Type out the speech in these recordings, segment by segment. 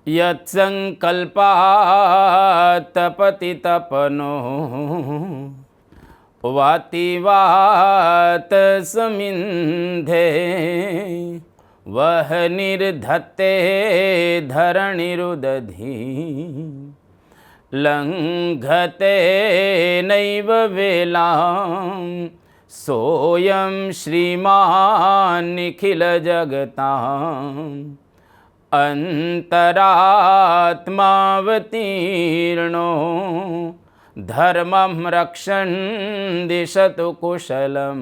યત્સંકલ્પાત તપતિ તપનો વાતિ વાત સમિંધે વહ નિર્ધત્તે ધરણીરુદધી લંઘતે નૈવ વેલાં સોયં શ્રીમાન નિખિલ જગતાં અંતરાત્માવતીર્ણો ધર્મં રક્ષણ દિશતુ કુશલમ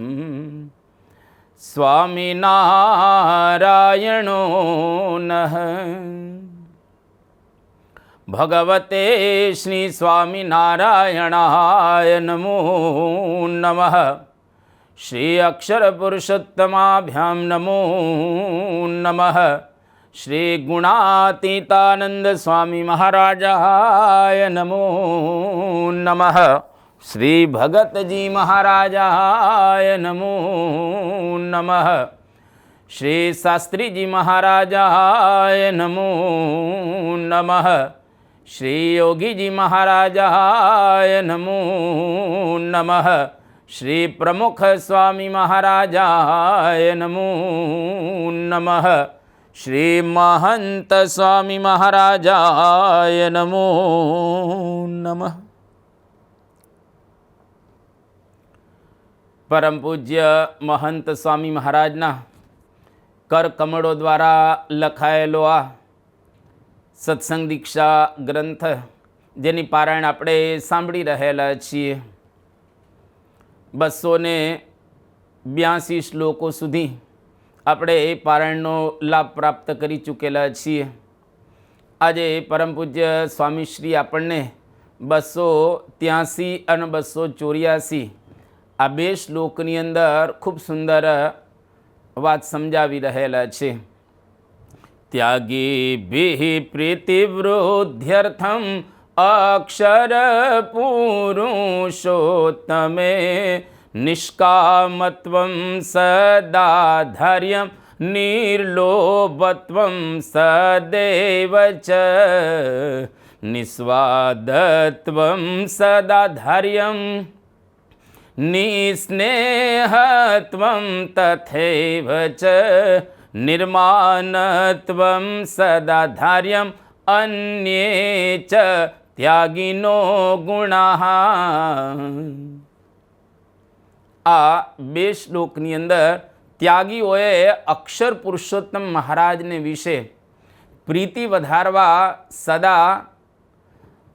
સ્વામિનારાયણો નઃ. ભગવતે શ્રી સ્વામિનારાયણાય નમો નમઃ. શ્રી અક્ષર પુરુષોત્તમાભ્યામ નમો નમઃ. શ્રી ગુણાતીતાનંદ સ્વામી મહારાજાય નમો નમઃ. શ્રી ભગતજી મહારાજાય નમો નમઃ. શ્રી શાસ્ત્રીજી મહારાજાય નમો નમઃ. શ્રી યોગીજી મહારાજાય નમો નમઃ. શ્રી પ્રમુખ સ્વામી મહારાજાય નમો નમઃ. શ્રી મહંત સ્વામી મહારાજાય નમો નમઃ. પરમ પૂજ્ય મહંત સ્વામી મહારાજના કરકમળો દ્વારા લખાયેલો આ સત્સંગ દીક્ષા ગ્રંથ, જેની પારાયણ આપણે સાંભળી રહેલા છીએ, 282 શ્લોકો સુધી આપણે એ પારાયણનો લાભ પ્રાપ્ત કરી ચૂકેલા છીએ. આજે પરમ પૂજ્ય સ્વામીશ્રી આપણને 283 અને 284 આ 2 શ્લોકની અંદર ખૂબ સુંદર વાત સમજાવી રહેલા છે. ત્યાગીભિઃ પ્રીતિવૃદ્ધ્યર્થમ અક્ષર પુરુષોત્તમે નિષ્કામત્વં સદાધૈર્યં નિર્લોભત્વં સદૈવ ચ નિસ્વાદત્વં સદાધૈર્યં નિસ્નેહત્વં તથૈવ ચ નિર્માનત્વં સદાધૈર્યં અન્યે ચ ત્યાગીનો ગુણાઃ. આ 2 શ્લોકની અંદર ત્યાગીઓએ અક્ષર પુરુષોત્તમ મહારાજને વિશે પ્રીતિ વધારવા સદા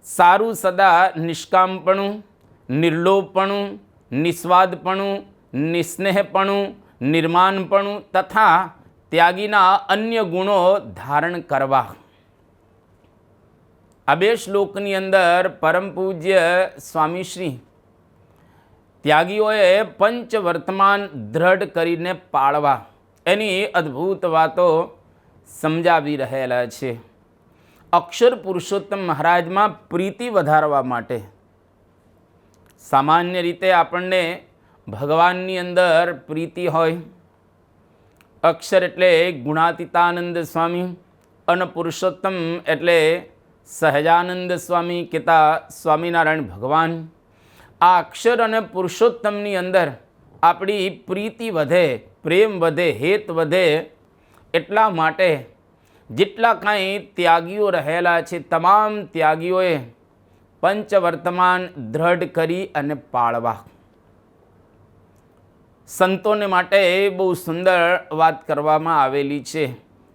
સારું, સદા નિષ્કામપણું, નિર્લોભપણું, નિસ્વાદપણું, નિસ્નેહપણું, નિર્માનપણું તથા ત્યાગીના અન્ય ગુણો ધારણ કરવા. આ 2 શ્લોકની અંદર પરમ પૂજ્ય સ્વામીશ્રી ત્યાગીઓએ પંચવર્તમાન દ્રઢ કરીને પાળવા એની અદ્ભુત વાતો સમજાવી રહેલા છે. અક્ષર પુરુષોત્તમ મહારાજમાં પ્રીતિ વધારવા માટે સામાન્ય રીતે આપણને ભગવાનની અંદર પ્રીતિ હોય. અક્ષર એટલે ગુણાતીતાનંદ સ્વામી અને પુરુષોત્તમ એટલે સહજાનંદ સ્વામી કહેતા સ્વામિનારાયણ ભગવાન. આ અક્ષર અને પુરુષોત્તમની અંદર આપણી પ્રીતિ વધે, પ્રેમ વધે, હેત વધે. એટલા માટે જેટલા કાંઈ ત્યાગીઓ રહેલા છે તમામ ત્યાગીઓએ પંચવર્તમાન દ્રઢ કરી અને પાળવા. સંતોને માટે બહુ સુંદર વાત કરવામાં આવેલી છે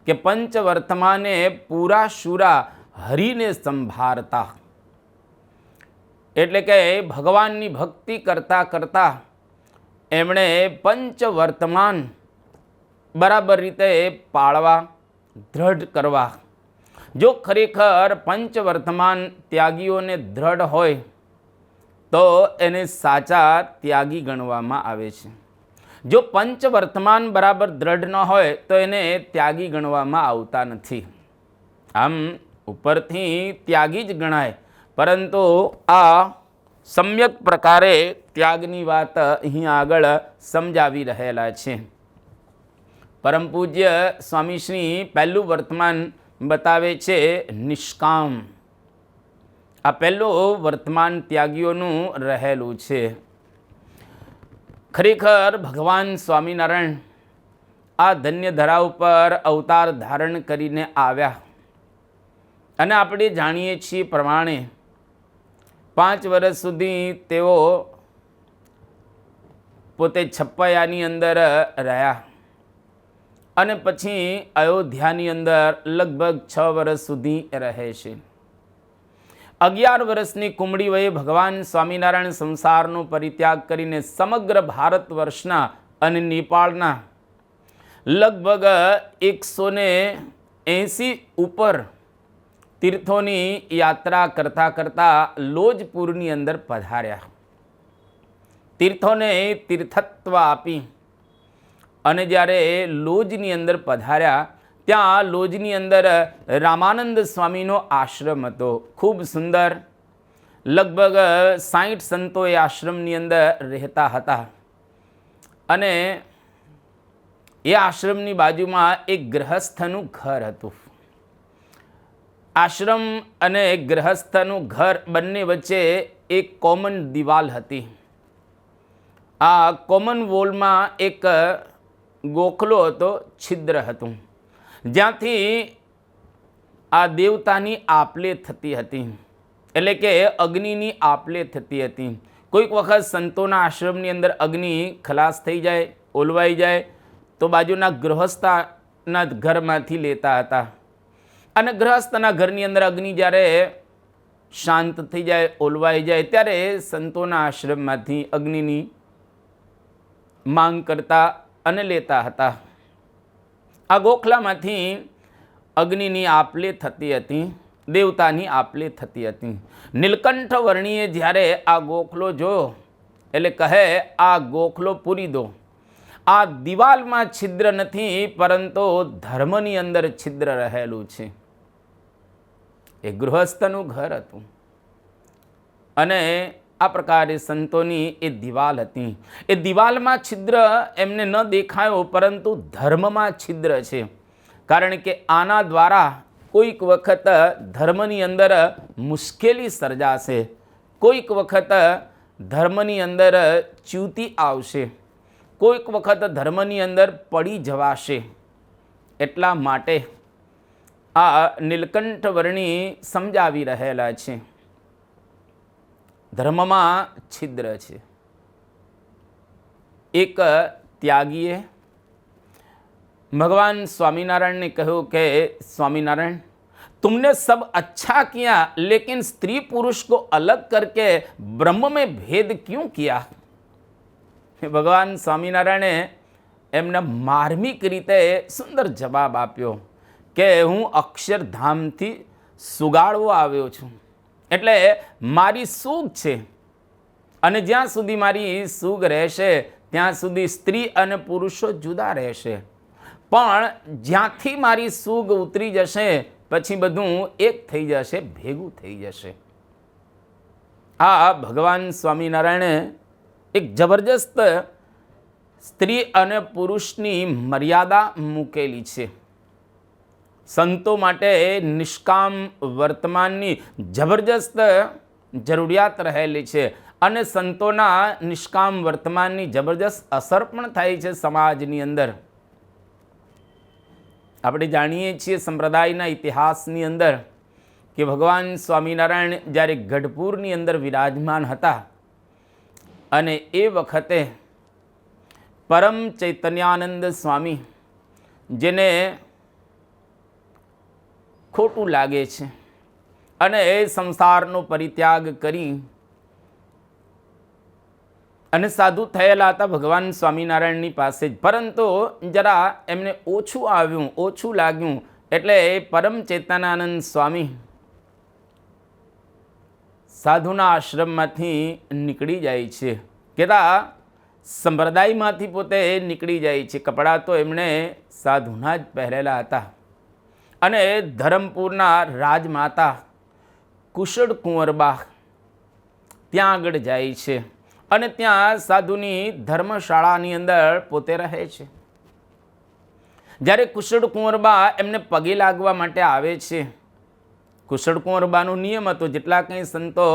કે પંચવર્તમાને પૂરા શુરા હરિને સંભાળતા. એટલે કે ભગવાનની ભક્તિ કરતાં કરતાં એમણે પંચવર્તમાન બરાબર રીતે પાળવા, દ્રઢ કરવા. જો ખરેખર પંચવર્તમાન ત્યાગીઓને દ્રઢ હોય તો એને સાચા ત્યાગી ગણવામાં આવે છે. જો પંચવર્તમાન બરાબર દ્રઢ ન હોય તો એને ત્યાગી ગણવામાં આવતા નથી. આમ ઉપરથી ત્યાગી જ ગણાય, પરંતુ આ સમ્યક પ્રકારે ત્યાગની વાત અહીં આગળ સમજાવી રહેલા છે. પરમ પૂજ્ય સ્વામીશ્રી પહેલું વર્તમાન બતાવે છે નિષ્કામ. આ પહેલું વર્તમાન ત્યાગીઓનું રહેલું છે. ખરેખર ભગવાન સ્વામિનારાયણ આ ધન્ય ધરા ઉપર અવતાર ધારણ કરીને આવ્યા અને આપણે જાણીએ છીએ પ્રમાણે 5 વર્ષ સુધી તેઓ પોતે છપ્પૈયાની અંદર રહ્યા અને પછી અયોધ્યાની અંદર લગભગ 6 વર્ષ સુધી રહે છે. 11 વર્ષની કુમળી વયે ભગવાન સ્વામિનારાયણ સંસારનો પરિત્યાગ કરીને સમગ્ર ભારત વર્ષના અને નેપાળના લગભગ 180 ઉપર તીર્થોની યાત્રા કરતાં કરતાં લોજપુરની અંદર પધાર્યા. તીર્થોને તીર્થત્વ આપી અને જ્યારે લોજની અંદર પધાર્યા ત્યાં લોજની અંદર રામાનંદ સ્વામીનો આશ્રમ હતો. ખૂબ સુંદર. લગભગ 60 સંતો એ આશ્રમની અંદર રહેતા હતા અને એ આશ્રમની બાજુમાં એક ગ્રહસ્થનું ઘર હતું. આશ્રમ અને ગ્રહસ્થનું ઘર બંને વચ્ચે એક કોમન દિવાલ હતી. આ કોમન વોલમાં એક ગોખલો હતો, છિદ્ર હતું, જ્યાંથી આ દેવતાની આપલે થતી હતી, એટલે કે અગ્નિની આપલે થતી હતી. કોઈક વખત સંતોના આશ્રમની અંદર અગ્નિ ખલાસ થઈ જાય, ઓલવાઈ જાય તો બાજુના ગૃહસ્થના ઘરમાંથી લેતા હતા અને ગૃહસ્થના ઘરની અંદર અગ્નિ જ્યારે શાંત થઈ જાય, ઓલવાઈ જાય ત્યારે સંતોના આશ્રમમાંથી અગ્નિની માંગ કરતા અને લેતા હતા. આ ગોખલામાંથી અગ્નિની આપલે થતી હતી, દેવતાની આપલે થતી હતી. નીલકંઠ વર્ણીએ જ્યારે આ ગોખલો જોયો એટલે કહે, આ ગોખલો પૂરી દો. આ દિવાલમાં છિદ્ર નથી, પરંતુ ધર્મની અંદર છિદ્ર રહેલું છે. એ ગૃહસ્થનું ઘર હતું અને આ પ્રકારે સંતોની એ દિવાલ હતી. એ દિવાલમાં છિદ્ર એમને ન દેખાયો, પરંતુ ધર્મમાં છિદ્ર છે. કારણ કે આના દ્વારા કોઈક વખત ધર્મની અંદર મુશ્કેલી સર્જાશે, કોઈક વખત ધર્મની અંદર ચ્યુતિ આવશે, કોઈક વખત ધર્મની અંદર પડી જવાશે. એટલા માટે આ નીલકંઠ વર્ણી સમજાવી રહેલા છે, ધર્મમાં છિદ્ર છે. એક ત્યાગીએ ભગવાન સ્વામિનારાયણ ને કહ્યું કે સ્વામિનારાયણ, तुमने सब अच्छा किया, लेकिन स्त्री पुरुष को अलग करके ब्रह्म में भेद क्यों किया? भगवान સ્વામિનારાયણે એમને માર્મિક રીતે સુંદર જવાબ આપ્યો કે હું અક્ષરધામથી સુગાડવો આવ્યો છું, એટલે મારી સૂગ છે અને જ્યાં સુધી મારી સૂગ રહેશે ત્યાં સુધી સ્ત્રી અને પુરુષો જુદા રહેશે. પણ જ્યાંથી મારી સૂગ ઉતરી જશે પછી બધું એક થઈ જશે, ભેગું થઈ જશે. આ ભગવાન સ્વામિનારાયણે એક જબરજસ્ત સ્ત્રી અને પુરુષની મર્યાદા મૂકેલી છે. સંતો માટે નિષ્કામ વર્તમાનની જબરજસ્ત જરૂરિયાત રહેલી છે અને સંતોના નિષ્કામ વર્તમાનની જબરજસ્ત અસર પણ થાય છે સમાજની અંદર. આપણે જાણીએ છીએ સંપ્રદાયના ઇતિહાસની અંદર કે ભગવાન સ્વામિનારાયણ જ્યારે ગઢપુરની અંદર વિરાજમાન હતા અને એ વખતે પરમ ચૈતન્યાનંદ સ્વામી, જેને ખોટું લાગે છે અને એ સંસારનો પરિત્યાગ કરી અને સાધુ થયેલા હતા ભગવાન સ્વામિનારાયણની પાસે જ, પરંતુ જરા એમને ઓછું આવ્યું, ઓછું લાગ્યું એટલે પરમ ચેતનાનંદ સ્વામી સાધુના આશ્રમમાંથી નીકળી જાય છે. કેતા સંપ્રદાયમાંથી પોતે નીકળી જાય છે. કપડાં તો એમણે સાધુના જ પહેરેલા હતા અને ધરમપુરના રાજમાતા કુશળ કુંવરબા ત્યાં આગળ જાય છે અને ત્યાં સાધુની ધર્મશાળાની અંદર પોતે રહે છે. જ્યારે કુશળ કુંવરબા એમને પગે લાગવા માટે આવે છે, કુશળ કુંવરબાનો નિયમ હતો, જેટલા કંઈ સંતો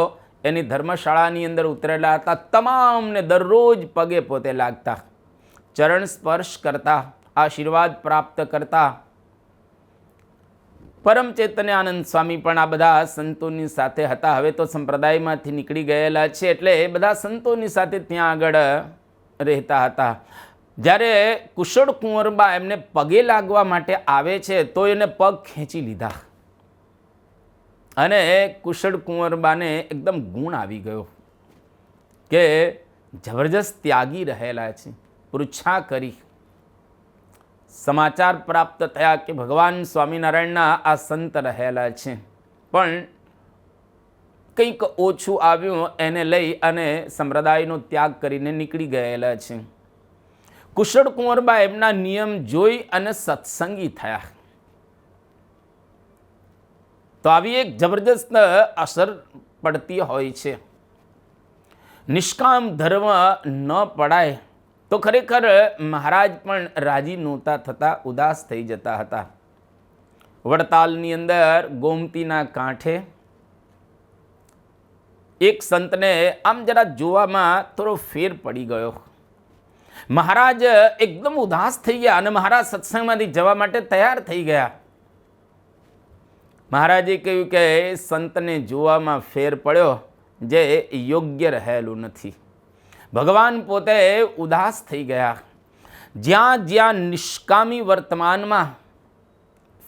એની ધર્મશાળાની અંદર ઉતરેલા હતા તમામને દરરોજ પગે પોતે લાગતા, ચરણ સ્પર્શ કરતા, આશીર્વાદ પ્રાપ્ત કરતા. પરમ ચૈતન્યાનંદ સ્વામી પણ આ બધા સંતોની સાથે હતા. હવે તો સંપ્રદાયમાંથી નીકળી ગયેલા છે, એટલે એ બધા સંતોની સાથે ત્યાં આગળ રહેતા હતા. જ્યારે કુશળ કુંવરબા એમને પગે લાગવા માટે આવે છે તો એને પગ ખેંચી લીધા અને કુશળ કુંવરબાને એકદમ ગુણ આવી ગયો કે જબરજસ્ત ત્યાગી રહેલા છે. પૃચ્છા કરી, સમાચાર પ્રાપ્ત થયા કે ભગવાન સ્વામિનારાયણના આ સંત રહેલા છે, પણ કંઈક ઓછું આવ્યું એને લઈ અને સંપ્રદાયનો ત્યાગ કરીને નીકળી ગયેલા છે. કુશળ કુંવરબા એમના નિયમ જોઈ અને સત્સંગી થયા. તો આવી એક જબરજસ્ત અસર પડતી હોય છે. નિષ્કામ ધર્મ ન પડાય તો ખરેખર મહારાજ પણ રાજી નહોતા થતા, ઉદાસ થઈ જતા હતા. વડતાલની અંદર ગોમતીના કાંઠે એક સંતને આમ જરા જોવામાં થોડો ફેર પડી ગયો. મહારાજ એકદમ ઉદાસ થઈ ગયા અને મહારાજ સત્સંગમાંથી જવા માટે તૈયાર થઈ ગયા. મહારાજે કહ્યું કે સંતને જોવામાં ફેર પડ્યો જે યોગ્ય રહેલું નથી. ભગવાન પોતે ઉદાસ થઈ ગયા. જ્યાં જ્યાં નિષ્કામી વર્તમાનમાં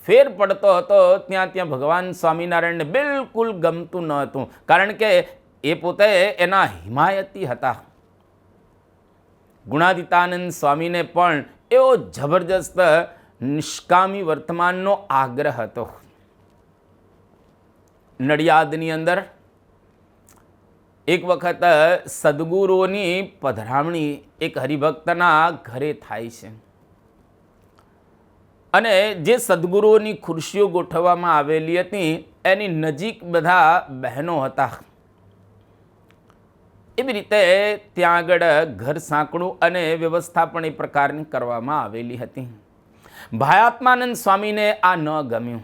ફેર પડતો હતો ત્યાં ત્યાં ભગવાન સ્વામિનારાયણને બિલકુલ ગમતું ન હતું, કારણ કે એ પોતે એના હિમાયતી હતા. ગુણાતીતાનંદ સ્વામીને પણ એવો જબરજસ્ત નિષ્કામી વર્તમાનનો આગ્રહ હતો. નડિયાદની અંદર એક વખત સદગુરુઓની પધરામણી એક હરિભક્તના ઘરે થાય છે અને જે સદગુરુઓની ખુરશીઓ ગોઠવવામાં આવેલી હતી એની નજીક બધા બહેનો હતા. એવી રીતે ત્યાં આગળ ઘર સાંકડું અને વ્યવસ્થા પણ એ પ્રકારની કરવામાં આવેલી હતી. ભાયાત્માનંદ સ્વામીને આ ન ગમ્યું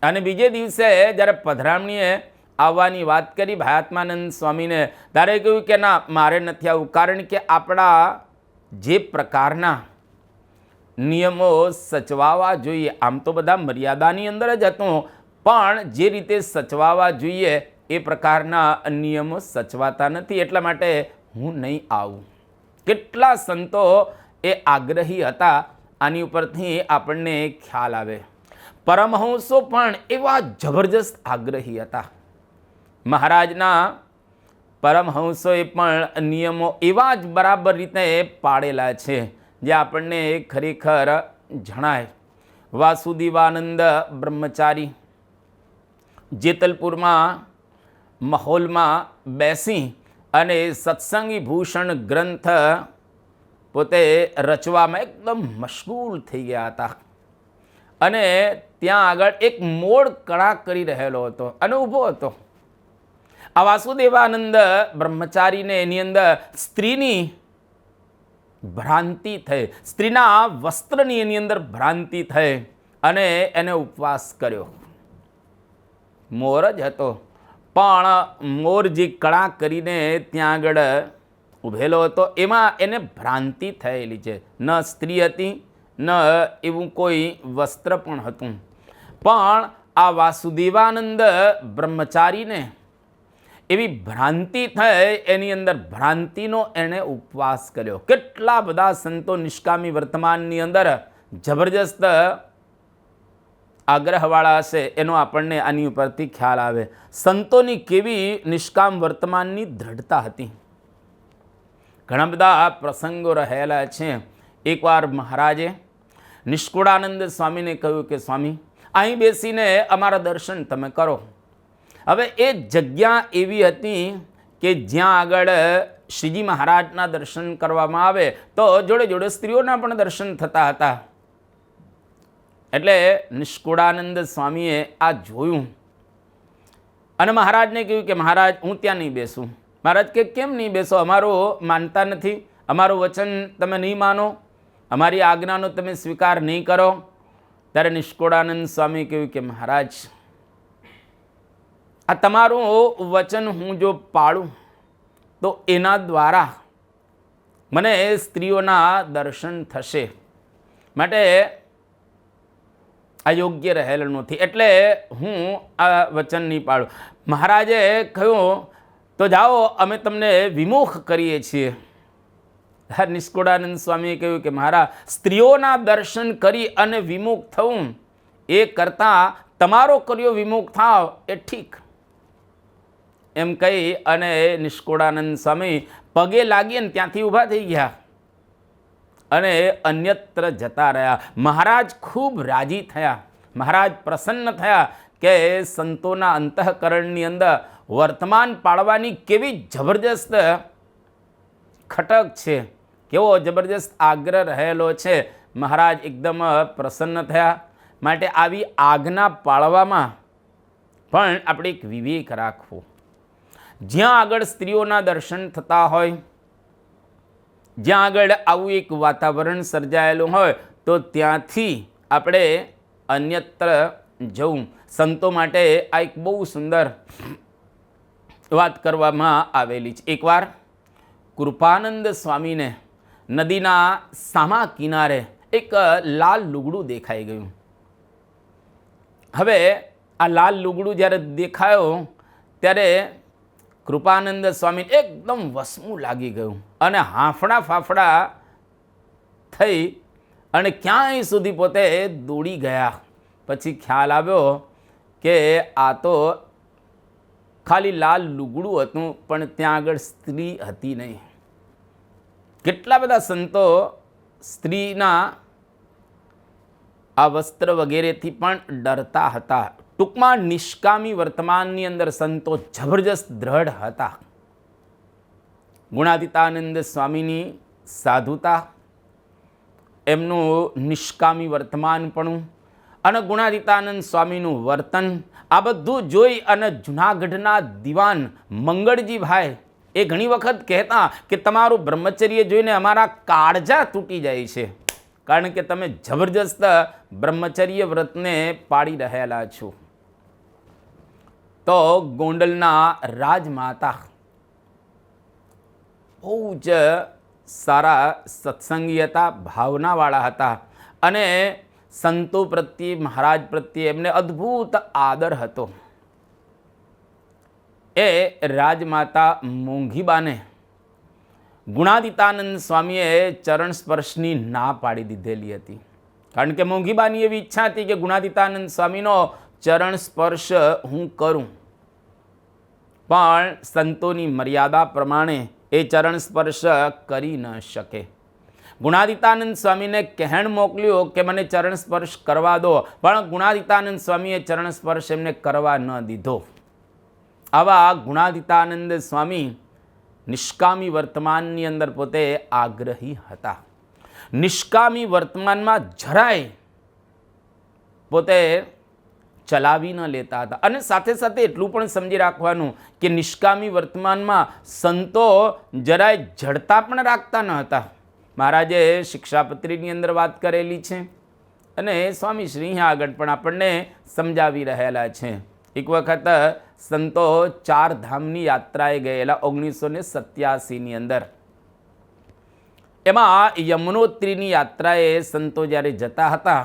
અને બીજે દિવસે જ્યારે પધરામણીએ આવવાની વાત કરી ભાયાત્માનંદ સ્વામીને, ત્યારે કહ્યું કે ના, મારે નથી આવવું, કારણ કે આપણા જે પ્રકારના નિયમો સચવાવા જોઈએ, આમ તો બધા મર્યાદાની અંદર જ હતું, પણ જે રીતે સચવાવા જોઈએ એ પ્રકારના નિયમો સચવાતા નથી, એટલા માટે હું નહીં આવું. કેટલા સંતો એ આગ્રહી હતા, આની ઉપરથી આપણને ખ્યાલ આવે. પરમહંસો પણ એવા જબરજસ્ત આગ્રહી હતા. મહારાજના પરમહંસોએ પણ નિયમો એવા જ બરાબર રીતે પાડેલા છે જે આપણને ખરેખર જણાય. વાસુદેવાનંદ બ્રહ્મચારી જેતલપુરમાં મહોલમાં બેસી અને સત્સંગી ભૂષણ ગ્રંથ પોતે રચવામાં એકદમ મશગુલ થઈ ગયા હતા અને ત્યાં આગળ એક મોડ કળા કરી રહેલો હતો અને ઊભો હતો. આ વાસુદેવાનંદ બ્રહ્મચારીને એની અંદર સ્ત્રીની ભ્રાંતિ થઈ, સ્ત્રીના વસ્ત્રની એની અંદર ભ્રાંતિ થઈ અને એને ઉપવાસ કર્યો. મોર જ હતો, પણ મોર જે કળા કરીને ત્યાં આગળ ઊભેલો હતો એમાં એને ભ્રાંતિ થયેલી છે. ન સ્ત્રી હતી, ન એવું કોઈ વસ્ત્ર પણ હતું, પણ આ વાસુદેવાનંદ બ્રહ્મચારીને એવી ભ્રાંતિ થઈ, એની અંદર ભ્રાંતિનો એણે ઉપવાસ કર્યો. કેટલા બધા સંતો નિષ્કામી વર્તમાનની અંદર જબરજસ્ત આગ્રહવાળા હશે એનો આપણને આની ઉપરથી ખ્યાલ આવે. સંતોની કેવી નિષ્કામ વર્તમાનની દ્રઢતા હતી. ઘણા બધા પ્રસંગો રહેલા છે. એકવાર મહારાજે નિષ્કુળાનંદ સ્વામીને કહ્યું કે સ્વામી, અહીં બેસીને અમારા દર્શન તમે કરો. હવે એ જગ્યા એવી હતી કે જ્યાં આગળ શ્રીજી મહારાજના દર્શન કરવામાં આવે તો જોડે જોડે સ્ત્રીઓના પણ દર્શન થતા હતા. એટલે નિષ્કુળાનંદ સ્વામીએ આ જોયું અને મહારાજને કહ્યું કે મહારાજ, હું ત્યાં નહીં બેસું. મહારાજ કે કેમ નહીં બેસો? અમારો માનતા નથી, અમારું વચન તમે નહીં માનો, અમારી આજ્ઞાનો તમે સ્વીકાર નહીં કરો. ત્યારે નિષ્કુળાનંદ સ્વામી કહ્યું કે મહારાજ, આ તમારું વચન હું જો પાળું તો એના દ્વારા મને સ્ત્રીઓના દર્શન થશે, માટે આ યોગ્ય રહેલ નથી, એટલે હું આ વચન નહીં પાડું. મહારાજે કહ્યું તો જાઓ, અમે તમને વિમુખ કરીએ છીએ. નિષ્કુળાનંદ સ્વામીએ કહ્યું કે મહારાજ, સ્ત્રીઓના દર્શન કરી અને વિમુખ થવું એ કરતાં તમારો કર્યો વિમુખ થાવ એ ઠીક. એમ કહી અને નિષ્કુળાનંદ સ્વામી પગે લાગી અને ત્યાંથી ઊભા થઈ ગયા અને અન્યત્ર જતા રહ્યા. મહારાજ ખૂબ રાજી થયા, મહારાજ પ્રસન્ન થયા કે સંતોના અંતઃકરણની અંદર વર્તમાન પાળવાની કેવી જબરજસ્ત ખટક છે, કેવો જબરજસ્ત આગ્રહ રહેલો છે. મહારાજ એકદમ પ્રસન્ન થયા. માટે આવી આજ્ઞા પાળવામાં પણ આપણે એક વિવેક રાખવો. જ્યાં આગળ સ્ત્રીઓના દર્શન થતા હોય, જ્યાં આગળ આવું એક વાતાવરણ સર્જાયેલું હોય, તો ત્યાંથી આપણે અન્યત્ર જવું. સંતો માટે આ એક બહુ સુંદર વાત કરવામાં આવેલી છે. એકવાર કૃપાનંદ સ્વામીને નદીના સામા કિનારે એક લાલ લુગડું દેખાઈ ગયું. હવે આ લાલ લુગડું જ્યારે દેખાયો ત્યારે કૃપાનંદ સ્વામી એકદમ વસમું લાગી ગયું અને હાંફળા ફાફડા થઈ અને ક્યાંય સુધી પોતે દોડી ગયા. પછી ખ્યાલ આવ્યો કે આ તો ખાલી લાલ લુગડું હતું, પણ ત્યાં આગળ સ્ત્રી હતી નહીં. કેટલા બધા સંતો સ્ત્રીના આ વસ્ત્ર વગેરેથી પણ ડરતા હતા. ટૂંકમાં નિષ્કામી વર્તમાનની અંદર સંતો જબરજસ્ત દ્રઢ હતા. ગુણાતીતાનંદ સ્વામીની સાધુતા, એમનું નિષ્કામી વર્તમાનપણું અને ગુણાતીતાનંદ સ્વામીનું વર્તન, આ બધું જોઈ અને જૂનાગઢના દિવાન મંગળજીભાઈ એ ઘણી વખત કહેતા કે તમારું બ્રહ્મચર્ય જોઈને અમારા કાળજા તૂટી જાય છે, કારણ કે તમે જબરજસ્ત બ્રહ્મચર્ય વ્રતને પાળી રહેલા છો. તો ગોંડલના રાજમાતા બહુ જ સારા સત્સંગી હતા, ભાવનાવાળા હતા અને સંતો પ્રત્યે, મહારાજ પ્રત્યે એમને અદ્ભુત આદર હતો. એ રાજમાતા મોંઘીબાને ગુણાતીતાનંદ સ્વામીએ ચરણ સ્પર્શની ના પાડી દીધેલી હતી, કારણ કે મોંઘીબાની એવી ઈચ્છા હતી કે ગુણાતીતાનંદ સ્વામીનો ચરણ સ્પર્શ હું કરું, પણ સંતોની મર્યાદા પ્રમાણે એ ચરણ સ્પર્શ કરી ન શકે. ગુણાતીતાનંદ સ્વામીને કહેણ મોકલ્યો કે મને ચરણ સ્પર્શ કરવા દો, પણ ગુણાતીતાનંદ સ્વામીએ ચરણ સ્પર્શ એમને કરવા ન દીધો. આવા ગુણાતીતાનંદ સ્વામી નિષ્કામી વર્તમાનની અંદર પોતે આગ્રહી હતા. નિષ્કામી વર્તમાનમાં જરાય પોતે ચલાવી ન લેતા હતા. અને સાથે સાથે એટલું પણ સમજી રાખવાનું કે નિષ્કામી વર્તમાનમાં સંતો જરાય જડતા પણ રાખતા ન હતા. મહારાજે શિક્ષાપત્રીની અંદર વાત કરેલી છે અને સ્વામી શ્રી આગળ પણ આપણને સમજાવી રહેલા છે. એક વખત સંતો 4 ધામની યાત્રાએ ગયેલા 1987ની અંદર. એમાં યમનોત્રીની યાત્રાએ સંતો જ્યારે જતા હતા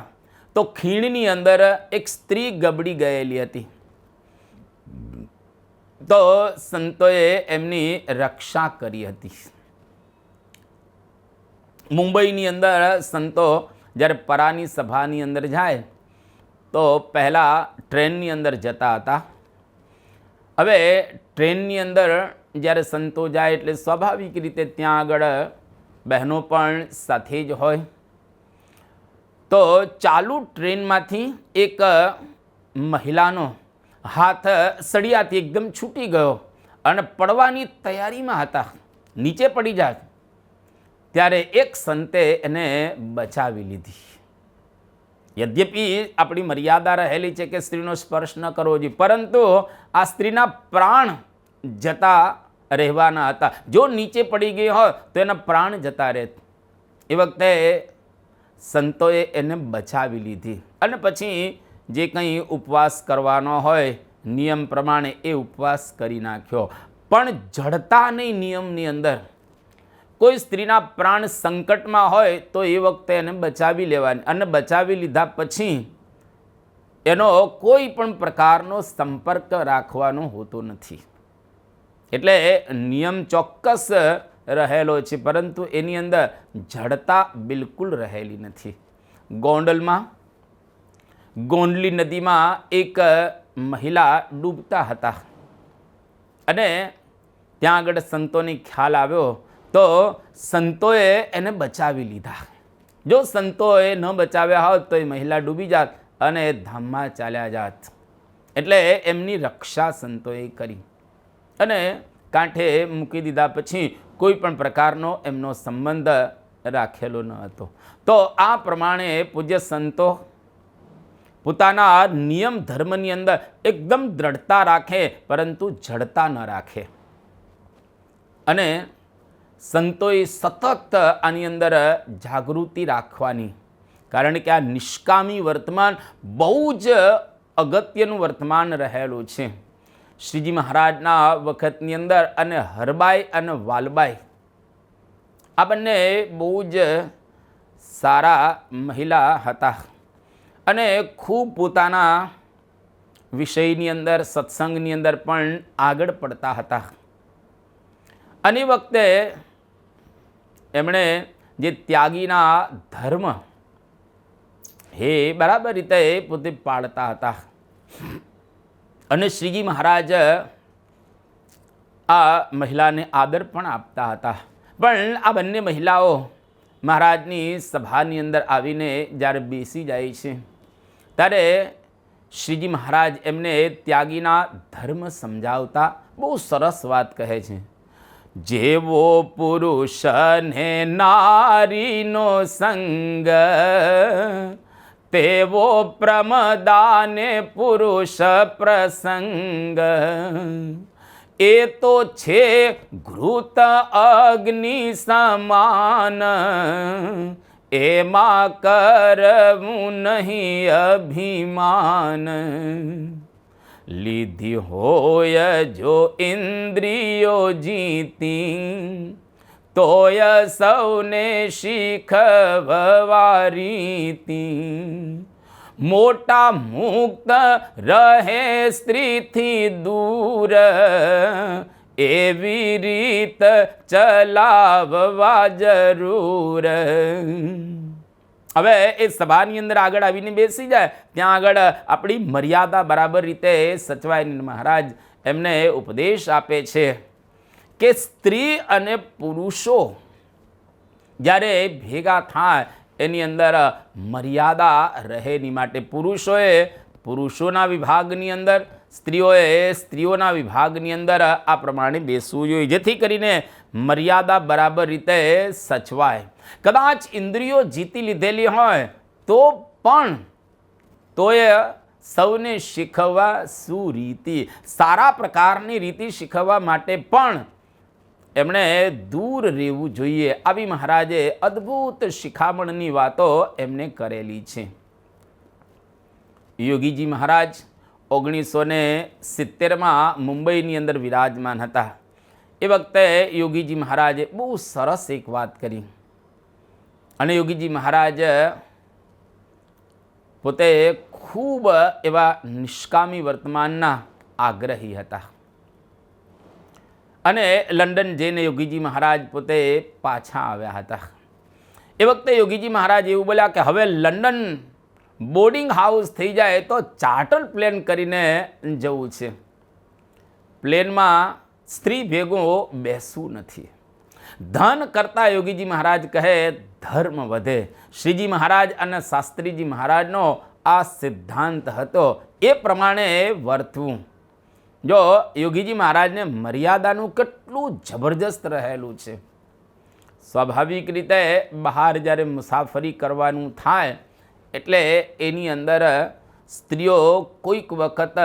તો ખીણની અંદર એક સ્ત્રી ગબડી ગયેલી હતી. તો સંતોએ એમની રક્ષા કરી હતી. મુંબઈની અંદર સંતો જ્યારે પરાની સભાની અંદર જાય તો પહેલાં ટ્રેનની અંદર જતા હતા. હવે ટ્રેનની અંદર જ્યારે સંતો જાય એટલે સ્વાભાવિક રીતે ત્યાં આગળ બહેનો પણ સાથે જ હોય. તો ચાલુ ટ્રેનમાંથી એક મહિલાનો હાથ સળિયાથી એકદમ છૂટી ગયો અને પડવાની તૈયારીમાં હતા, નીચે પડી જાય. ત્યારે એક સંતે એને બચાવી લીધી. યદ્યપી આપણી મર્યાદા રહેલી છે કે સ્ત્રીનો સ્પર્શ ન કરવો જોઈએ, પરંતુ આ સ્ત્રીના પ્રાણ જતા રહેવાના હતા. જો નીચે પડી ગઈ હોય તો એના પ્રાણ જતા રહે. એ વખતે સંતોએ એને બચાવી લીધી અને પછી જે કંઈ ઉપવાસ કરવાનો હોય નિયમ પ્રમાણે એ ઉપવાસ કરી નાખ્યો. પણ જડતા નહીં નિયમની અંદર. કોઈ સ્ત્રીના પ્રાણ સંકટમાં હોય તો એ વખતે એને બચાવી લેવાની અને બચાવી લીધા પછી એનો કોઈ પણ પ્રકારનો સંપર્ક રાખવાનો હોતો નથી. એટલે નિયમ ચોક્કસ રહેલો છે, પરંતુ એની અંદર જડતા બિલકુલ રહેલી નથી. ગોંડલમાં ગોંડલી નદીમાં એક મહિલા ડૂબતા હતા અને ત્યાં આગળ સંતોને ખ્યાલ આવ્યો તો સંતોએ એને બચાવી લીધા. જો સંતોએ ન બચાવ્યા હોત તો એ મહિલા ડૂબી જાત અને ધામમાં ચાલ્યા જાત. એટલે એમની રક્ષા સંતોએ કરી અને કાંઠે મૂકી દીધા. પછી કોઈ પણ પ્રકારનો એમનો સંબંધ રાખેલો ન હતો. તો આ પ્રમાણે પૂજ્ય સંતો પોતાના નિયમ ધર્મની અંદર એકદમ દ્રઢતા રાખે, પરંતુ જડતા ન રાખે. અને સંતોએ સતત આની અંદર જાગૃતિ રાખવાની, કારણ કે આ નિષ્કામી વર્તમાન બહુ જ અગત્યનું વર્તમાન રહેલું છે. શ્રીજી મહારાજના વખતની અંદર અને હરબાઈ અને વાલબાઈ આ બંને બહુ જ સારા મહિલા હતા અને ખૂબ પોતાના વિષયની અંદર સત્સંગની અંદર પણ આગળ પડતા હતા. અને વખતે એમણે જે ત્યાગીના ધર્મ એ બરાબર રીતે પોતે પાળતા હતા. અને શ્રીજી મહારાજ આ મહિલાને આદર પણ આપતા હતા. પણ આ બંને મહિલાઓ મહારાજની સભાની અંદર આવીને જ્યારે બેસી જાય છે ત્યારે શ્રીજી મહારાજ એમને ત્યાગીના ધર્મ સમજાવતા બહુ સરસ વાત કહે છે. જેવો પુરુષ ને નારીનો સંગ, તેવો પ્રમદાને પુરુષ પ્રસંગ. એ તો છે ઘૃત અગ્નિ સમાન, એમાં કરવું નહીં અભિમાન. લીધી હોય જો ઇન્દ્રિયો જીતી, તોય સૌને શીખવવારીતી. મોટા મુક્ત રહે સ્ત્રીથી દૂર, એવી રીત ચલાવવા જરૂર. હવે એ સભાની અંદર આગળ આવીને બેસી જાય ત્યાં આગળ આપણી મર્યાદા બરાબર રીતે સચવાય. મહારાજ એમને ઉપદેશ આપે છે કે સ્ત્રી અને પુરુષો જ્યારે ભેગા થાય એની અંદર મર્યાદા રહેની માટે પુરુષોએ પુરુષોના વિભાગની અંદર, સ્ત્રીઓએ સ્ત્રીઓના વિભાગની અંદર આ પ્રમાણે બેસવું જોઈએ, જેથી કરીને મર્યાદા બરાબર રીતે સચવાય. કદાચ ઇન્દ્રિયો જીતી લીધેલી હોય તો પણ તોય સૌને શીખવવા સુરીતિ, સારા પ્રકારની રીતિ શીખવવા માટે પણ એમણે દૂર રહેવું જોઈએ. આવી મહારાજે અદ્ભુત શિખામણની વાતો એમને કરેલી છે. યોગીજી મહારાજ 1970માં મુંબઈની અંદર વિરાજમાન હતા. એ વખતે યોગીજી મહારાજે બહુ સરસ એક વાત કરી. અને યોગીજી મહારાજ પોતે ખૂબ એવા નિષ્કામી વર્તમાનના આગ્રહી હતા. અને લંડન જઈને યોગીજી મહારાજ પોતે પાછા આવ્યા હતા. એ વખતે યોગીજી મહારાજ એવું બોલ્યા કે હવે લંડન બોર્ડિંગ હાઉસ થઈ જાય તો ચાર્ટર પ્લેન કરીને જવું છે. પ્લેનમાં સ્ત્રી ભેગું બેસવું નથી. ધન કરતાં યોગીજી મહારાજ કહે ધર્મ વધે. શ્રીજી મહારાજ અને શાસ્ત્રીજી મહારાજનો આ સિદ્ધાંત હતો. એ પ્રમાણે વર્તવું. જો યોગીજી મહારાજને મર્યાદાનું કેટલું જબરજસ્ત રહેલું છે. સ્વાભાવિક રીતે બહાર જ્યારે મુસાફરી કરવાનું થાય એટલે એની અંદર સ્ત્રીઓ કોઈક વખત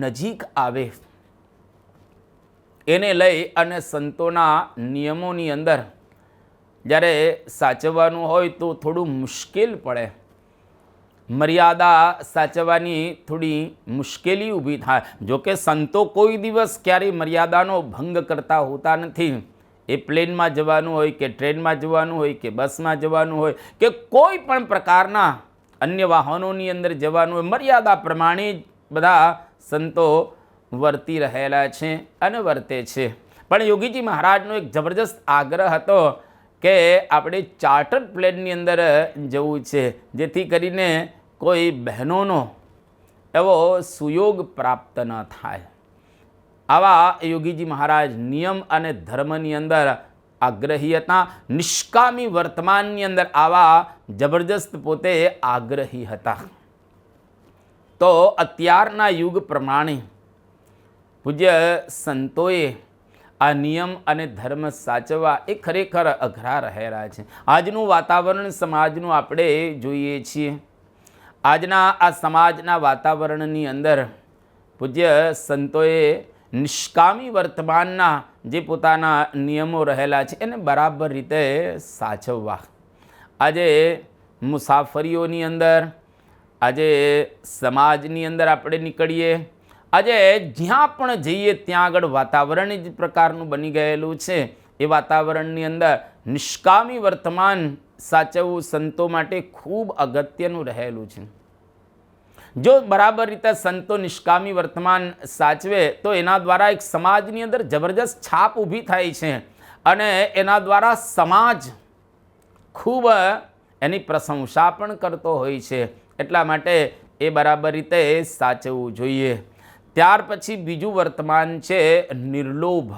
નજીક આવે, એને લઈ અને સંતોના નિયમોની અંદર જ્યારે સાચવવાનું હોય તો થોડું મુશ્કેલ પડે, મર્યાદા સાચવવાની થોડી મુશ્કેલી ઊભી થાય. જોકે સંતો કોઈ દિવસ ક્યારેય મર્યાદાનો ભંગ કરતા હોતા નથી. એ પ્લેનમાં જવાનું હોય કે ટ્રેનમાં જવાનું હોય કે બસમાં જવાનું હોય કે કોઈ પણ પ્રકારના અન્ય વાહનોની અંદર જવાનું હોય, મર્યાદા પ્રમાણે જ બધા સંતો વર્તી રહેલા છે અને વર્તે છે. પણ યોગીજી મહારાજનો એક જબરજસ્ત આગ્રહ હતો કે આપણે ચાર્ટર પ્લેનની અંદર જવું છે, જેથી કરીને કોઈ બહેનોનો એવો સુયોગ પ્રાપ્ત ન થાય. આવા યોગીજી મહારાજ નિયમ અને ધર્મની અંદર આગ્રહી હતા. નિષ્કામી વર્તમાનની અંદર આવા જબરજસ્ત પોતે આગ્રહી હતા. તો અત્યારના યુગ પ્રમાણે પૂજ્ય સંતોએ આ નિયમ અને ધર્મ સાચવવા એ ખરેખર અઘરા રહેલા છે. આજનું વાતાવરણ સમાજનું આપણે જોઈએ છીએ. આજના આ સમાજના વાતાવરણની અંદર પૂજ્ય સંતોએ નિષ્કામી વર્તમાનના જે પોતાના નિયમો રહેલા છે એને બરાબર રીતે સાચવવા. આજે મુસાફરીઓની અંદર, આજે સમાજની અંદર આપણે નીકળીએ, આજે જ્યાં પણ જઈએ ત્યાં આગળ વાતાવરણ જ પ્રકારનું બની ગયેલું છે. એ વાતાવરણની અંદર નિષ્કામી વર્તમાન સાચવવું સંતો માટે ખૂબ અગત્યનું રહેલું છે. જો બરાબર રીતે સંતો નિષ્કામી વર્તમાન સાચવે તો એના દ્વારા એક સમાજની અંદર જબરજસ્ત છાપ ઊભી થાય છે અને એના દ્વારા સમાજ ખૂબ એની પ્રશંસા પણ કરતો હોય છે. એટલા માટે એ બરાબર રીતે સાચવવું જોઈએ. ત્યાર પછી બીજું વર્તમાન છે નિર્લોભ.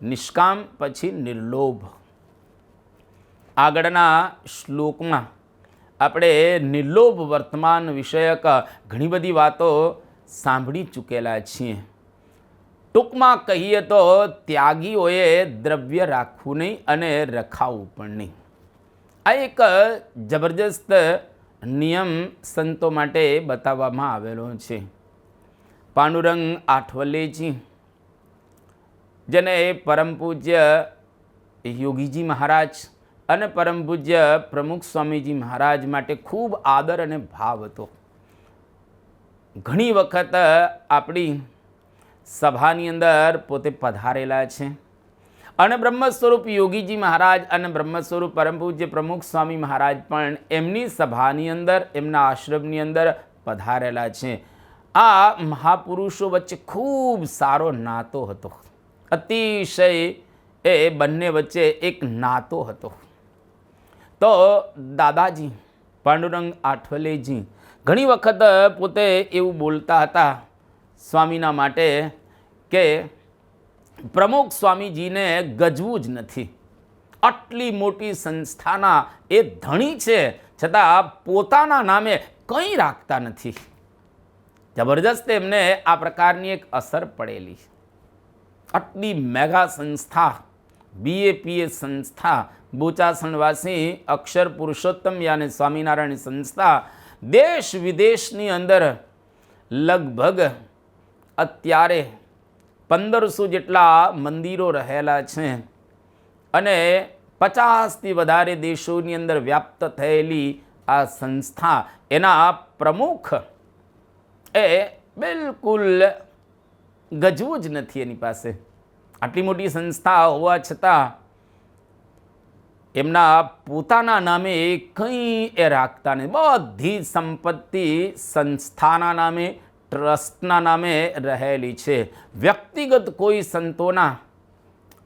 નિષ્કામ પછી નિર્લોભ. આગળના શ્લોકમાં આપણે નિર્લોભ વર્તમાન વિષયક ઘણી બધી વાતો સાંભળી ચૂકેલા છીએ. ટૂંકમાં કહીએ તો ત્યાગીઓએ દ્રવ્ય રાખવું નહીં અને રખાવું પણ નહીં. આ એક જબરજસ્ત નિયમ સંતો માટે બતાવવામાં આવેલો છે. પાંડુરંગ આઠવલેજી, જેને પરમ પૂજ્ય યોગીજી મહારાજ અને પરમ પૂજ્ય પ્રમુખ સ્વામીજી મહારાજ માટે ખૂબ આદર અને ભાવ હતો. ઘણી વખત આપણી સભાની અંદર પોતે પધારેલા છે અને બ્રહ્મ સ્વરૂપ યોગીજી મહારાજ અને બ્રહ્મ સ્વરૂપ પરમ પૂજ્ય પ્રમુખ સ્વામી મહારાજ પણ એમની સભાની અંદર, એમના આશ્રમની અંદર પધારેલા છે. આ મહાપુરુષો વચ્ચે ખૂબ સારો નાતો હતો. અતિશય એ બંને વચ્ચે એક નાતો હતો. તો દાદાજી પાંડુરંગ આઠવલેજી ઘણી વખત પોતે એવું બોલતા હતા સ્વામીના માટે કે પ્રમુખ સ્વામીજીને ગજવું જ નથી. આટલી મોટી સંસ્થાના એ ધણી છે, છતાં પોતાના નામે કંઈ રાખતા નથી. જબરજસ્ત એમને આ પ્રકારની એક અસર પડેલી. આટલી મેગા સંસ્થા, BAPA સંસ્થા, બોચાસણવાસી અક્ષર પુરુષોત્તમ યાને સ્વામિનારાયણ સંસ્થા દેશ વિદેશની અંદર લગભગ અત્યારે 1500 જેટલા મંદિરો રહેલા છે અને 50થી વધારે દેશોની અંદર વ્યાપ્ત થયેલી આ સંસ્થા, એના પ્રમુખ એ બિલકુલ ગજવું જ નથી એની પાસે. આટલી મોટી સંસ્થા હોવા છતાં એમના પોતાના નામે કંઈ એ રાખતા નહીં. બધી સંપત્તિ સંસ્થાના નામે, ટ્રસ્ટના નામે રહેલી છે. વ્યક્તિગત કોઈ સંતોના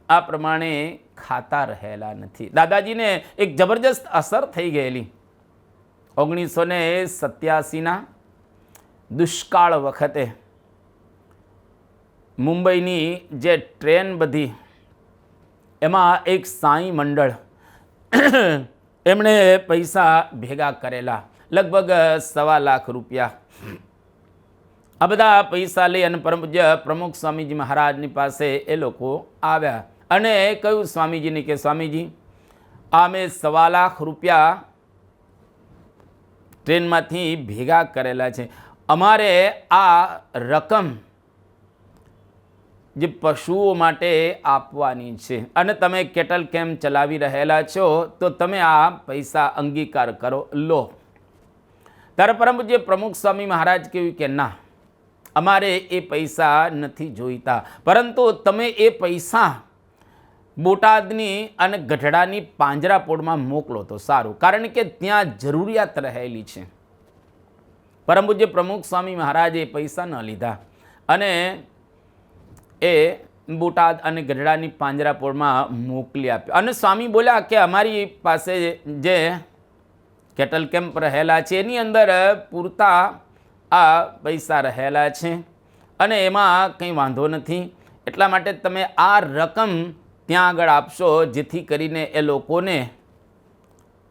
આ પ્રમાણે ખાતા રહેલા નથી. દાદાજીને એક જબરજસ્ત અસર થઈ ગયેલી. 1987ના દુષ્કાળ વખતે મુંબઈની જે ટ્રેન બધી, એમાં એક સાંઈ મંડળ એમણે પૈસા ભેગા કરેલા, લગભગ 1.25 લાખ રૂપિયા. આ બધા પૈસા લઈ અને પરમ પૂજ્ય પ્રમુખ સ્વામીજી મહારાજની પાસે એ લોકો આવ્યા અને કહ્યું સ્વામીજીને કે સ્વામીજી, આ મેં 1.25 લાખ રૂપિયા ટ્રેનમાંથી ભેગા કરેલા છે. અમારે આ રકમ જે પશુઓ માટે આપવાની છે અને તમે કેટલ કેમ્પ ચલાવી રહેલા છો તો તમે આ પૈસા અંગીકાર કરો, લો. ત્યારે પરમ પૂજ્ય પ્રમુખ સ્વામી મહારાજ કહ્યું કે ના, અમારે એ પૈસા નથી જોઈતા, પરંતુ તમે એ પૈસા બોટાદની અને ગઢડાની પાંજરાપોળમાં મોકલો તો સારું, કારણ કે ત્યાં જરૂરિયાત રહેલી છે. પરમ પૂજ્ય પ્રમુખ સ્વામી મહારાજે પૈસા ન લીધા અને એ બોટાદ અને ગઢડાની પાંજરાપોળમાં મોકલી આપ્યો. અને સ્વામી બોલ્યા કે અમારી પાસે જે કેટલ કેમ્પ રહેલા છે એની અંદર પૂરતા આ પૈસા રહેલા છે અને એમાં કંઈ વાંધો નથી, એટલા માટે તમે આ રકમ ત્યાં આગળ આપશો, જેથી કરીને એ લોકોને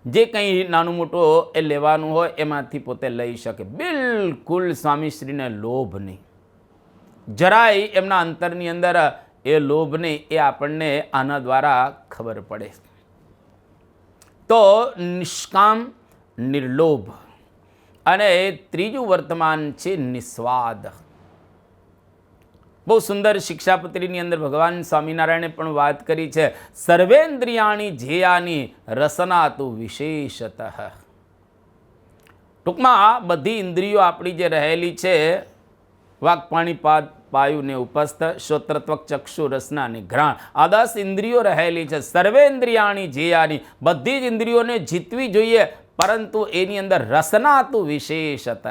જે કંઈ નાનું મોટું એ લેવાનું હોય એમાંથી પોતે લઈ શકે. બિલકુલ સ્વામીશ્રીને લોભ નહીં, જરાય એમના અંતરની અંદર એ લોભ નહીં, એ આપણને આના દ્વારા ખબર પડે. તો નિષ્કામ, નિર્લોભ. અને ત્રીજું વર્તમાન છે નિસ્વાદ. બહુ સુંદર શિક્ષાપત્રીની અંદર ભગવાન સ્વામિનારાયણે પણ વાત કરી છે, સર્વેન્દ્રિયાણી ધ્યેયાની રસના તું વિશેષતઃ. ટૂંકમાં બધી ઇન્દ્રિયો આપણી જે રહેલી છે, વાક, પાણી, પાદ, પાયુ ને ઉપસ્થ, શ્રોત્ર, ત્વક, ચક્ષુ, રસના ને ઘ્રાણ, આ 10 ઇન્દ્રિયો રહેલી છે. સર્વેન્દ્રિયાણી ધ્યેયાની, બધી જ ઇન્દ્રિયોને જીતવી જોઈએ, પરંતુ એની અંદર રસના તું વિશેષતઃ,